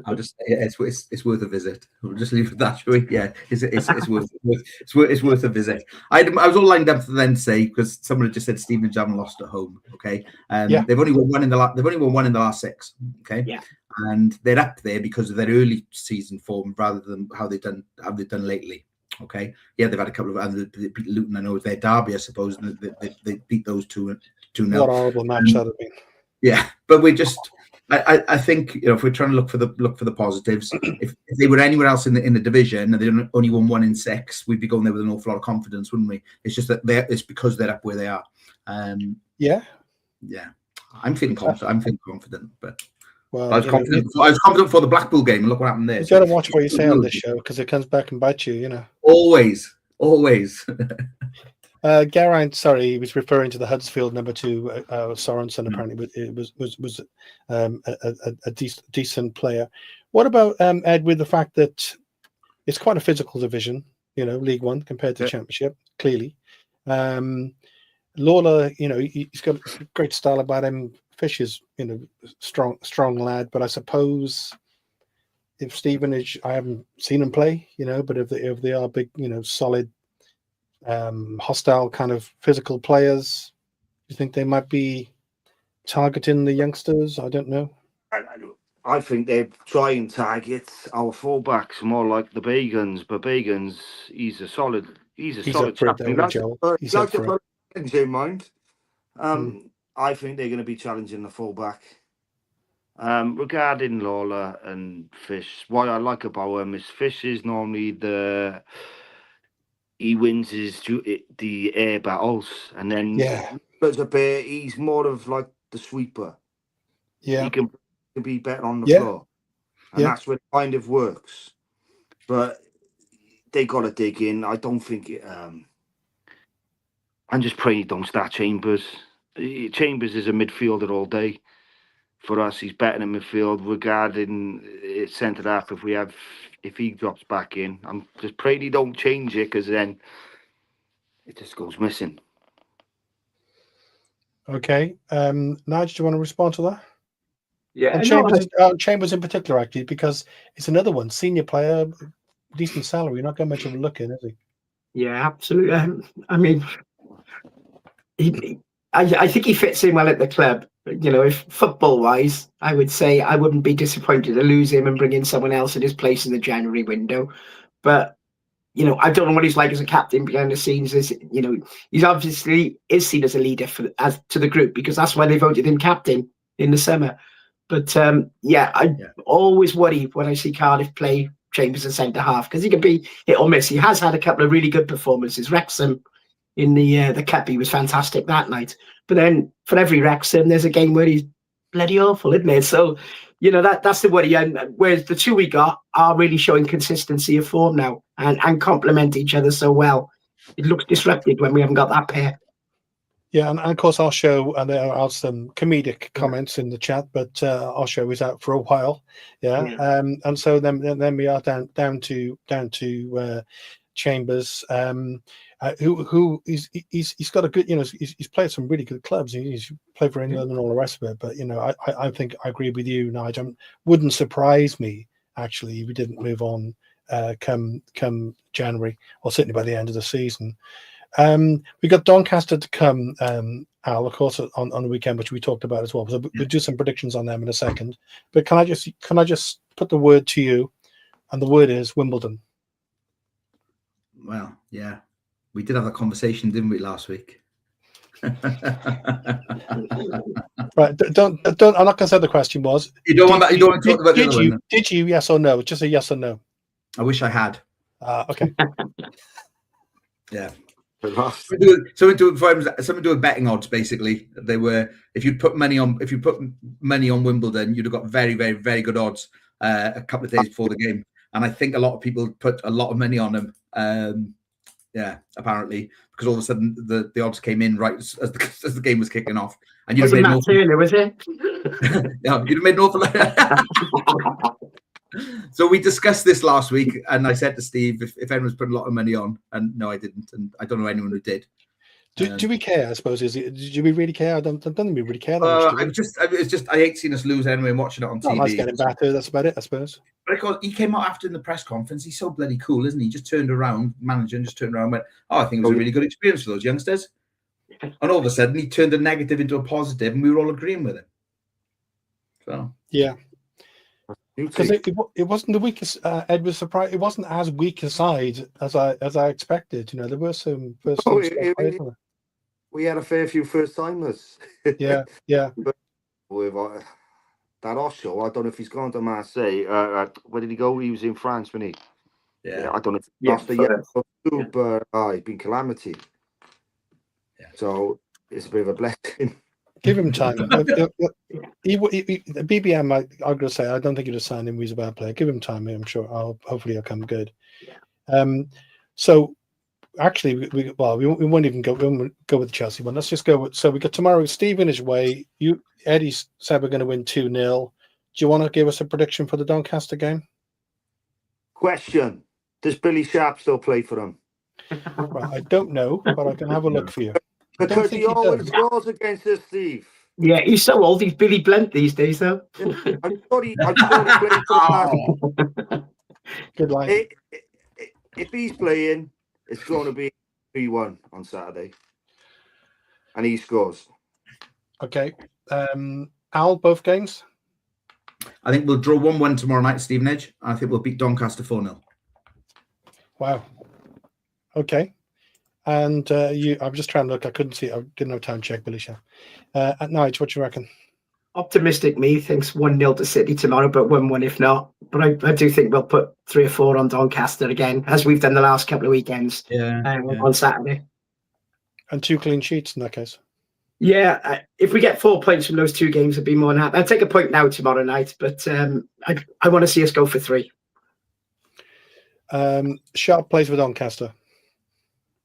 I'll just say it's worth a visit. We'll just leave it that, shall we? Yeah, it's worth a visit. I was all lined up to then say, because someone had just said Stevenage haven't lost at home. Okay, they've only won one in the last 6. Okay, and they're up there because of their early season form rather than how they've done lately. Okay, they've had a couple of they beat Luton. I know it's their derby, I suppose, and they beat those 2-0. What a horrible match that would be. Yeah, but we just. I think if we're trying to look for the positives, if they were anywhere else in the division and they only won 1 in 6, we'd be going there with an awful lot of confidence, wouldn't we? It's just that it's because they're up where they are. Yeah. I'm feeling confident. But well, I was confident. I was confident for the Blackpool game, and look what happened there. You got to watch what you say on this show because it comes back and bites you. Always. Geraint, sorry, he was referring to the Huddersfield number 2, Sorensen. Apparently, it was a decent player. What about Ed, with the fact that it's quite a physical division, League One compared to Championship, clearly. Lawler, he's got a great style about him. Fish is, strong lad, but I suppose if Stevenage, I haven't seen him play, but if they are big, solid. Hostile kind of physical players, you think they might be targeting the youngsters? I don't know. I think they try and target our fullbacks more like the Bagans, but Bagans, he's a solid chap. He's up for it. In mind. I think they're going to be challenging the fullback. Regarding Lawler and Fish, what I like about him is Fish is normally he wins the air battles, and then he's more of like the sweeper. Yeah, he can be better on the floor, and that's where it kind of works. But they got to dig in. I don't think I'm just praying he don't start Chambers. Chambers is a midfielder all day. For us, he's better in midfield. Regarding centre half, if he drops back in, I'm just praying he don't change it, because then it just goes missing. Okay, Nigel, do you want to respond to that? Yeah, and Chambers in particular, actually, because it's another one, senior player, decent salary. Not got much of a look in, is he? Yeah, absolutely. I mean, I think he fits in well at the club. You know, if football-wise, I would say I wouldn't be disappointed to lose him and bring in someone else in his place in the January window. But you know, I don't know what he's like as a captain behind the scenes. Is he's obviously is seen as a leader as to the group because that's why they voted him captain in the summer. But I always worry when I see Cardiff play Chambers and centre half because he can be hit or miss. He has had a couple of really good performances. Wrexham in the cup, he was fantastic that night. But then for every Wrexham, there's a game where he's bloody awful, isn't it? So that's the worry. And whereas the two we got are really showing consistency of form now and complement each other so well. It looks disrupted when we haven't got that pair. Yeah, and of course I'll show, and there are some comedic comments in the chat, but our show is out for a while. Yeah. And so then we are down to Chambers, who he's got a good, he's played some really good clubs. He's played for England and all the rest of it. But I think I agree with you, Nigel. Wouldn't surprise me actually if we didn't move on come January or certainly by the end of the season. We got Doncaster to come, Al, of course, on the weekend, which we talked about as well. So we'll do some predictions on them in a second. But can I just put the word to you, and the word is Wimbledon. Well, yeah, we did have a conversation, didn't we, last week? Right, don't. I'm not going to say the question was. You don't want that. You don't want to talk about the other one. Did you? Yes or no? Just a yes or no. I wish I had. Okay. Yeah. Someone do a betting odds. Basically, they were if you put money on Wimbledon, you'd have got very, very, very good odds a couple of days before the game. And I think a lot of people put a lot of money on them. Apparently, because all of a sudden the odds came in right as the game was kicking off, and you'd have made Matt Turner, was it? Yeah, you'd have made an awful lot. So we discussed this last week, and I said to Steve if anyone's put a lot of money on, and no, I didn't, and I don't know anyone who did. Do we care? I suppose do we really care? I don't think we really care that much. It's just I hate seeing us lose anyway and watching it on TV. Nice getting better. That's about it, I suppose. But because he came out after in the press conference, he's so bloody cool, isn't he? He just turned around, manager, and just turned around and went, "Oh, I think it was a really good experience for those youngsters." And all of a sudden, he turned a negative into a positive, and we were all agreeing with him. So yeah. Because it wasn't the weakest. Ed was surprised. It wasn't as weak a side as I expected. There were some first. We had a fair few first timers. Yeah. But with that Osho, I don't know if he's gone to Marseille. Where did he go? He was in France, wasn't he? Yeah. I don't know if he lost but he's been calamity. Yeah. So it's a bit of a blessing. Give him time. BBM, I'm going to say, I don't think he'd have signed him. He's a bad player. Give him time. I'm sure. Hopefully, he'll come good. Yeah. So, actually, we won't even go with the Chelsea one. Let's just go with. So we got tomorrow. Stevenage away. Eddie said we're going to win 2-0. Do you want to give us a prediction for the Doncaster game? Question: does Billy Sharp still play for them? Well, I don't know, but I can have a look for you. Because he always scores against us, Steve. Yeah, he's so old. He's Billy Blunt these days, though. I thought he played for the Good line. If he's playing, it's going to be 3-1 on Saturday. And he scores. Okay. Al, both games? I think we'll draw 1-1 tomorrow night, Stevenage. I think we'll beat Doncaster 4-0. Wow. Okay. And I'm just trying to look. I couldn't see. I didn't have time to check Billy Shaw. At night, what do you reckon? Optimistic me thinks 1-0 to City tomorrow, but 1-1 if not. But I do think we'll put 3 or 4 on Doncaster again, as we've done the last couple of weekends. On Saturday. And 2 clean sheets in that case. Yeah, if we get 4 points from those 2 games, I'd be more than happy. I'd take a point now tomorrow night, but I want to see us go for 3. Sharp plays with Doncaster.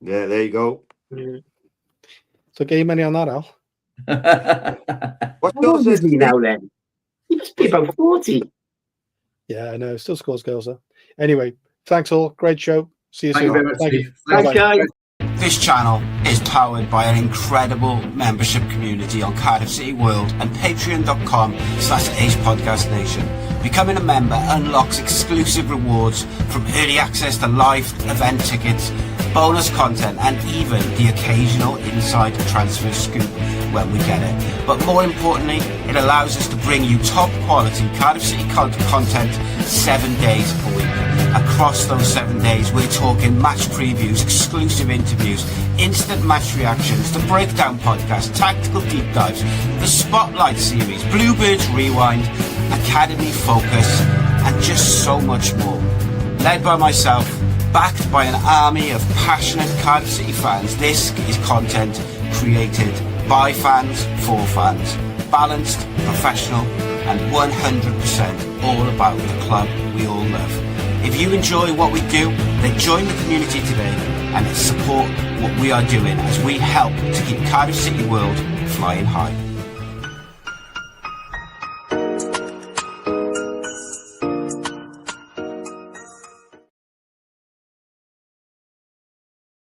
Yeah, there you go. So get your money on that, Al. What goals is he now then? He must be about 40. Yeah, I know. Still scores goals though. Anyway, thanks all. Great show. See you soon. Thank you very much, Steve. Thanks, guys. This channel is powered by an incredible membership community on Cardiff City World and patreon.com/AcePodcastNation. Becoming a member unlocks exclusive rewards from early access to live event tickets, bonus content, and even the occasional inside transfer scoop when we get it. But more importantly, it allows us to bring you top quality Cardiff City content 7 days a week. Across those 7 days, we're talking match previews, exclusive interviews, instant match reactions, the breakdown podcast, tactical deep dives, the spotlight series, Bluebirds Rewind, Academy Focus, and just so much more. Led by myself, backed by an army of passionate Cardiff City fans, this is content created by fans for fans, balanced, professional, and 100% all about the club we all love. If you enjoy what we do, then join the community today and support what we are doing as we help to keep Cardiff City World flying high.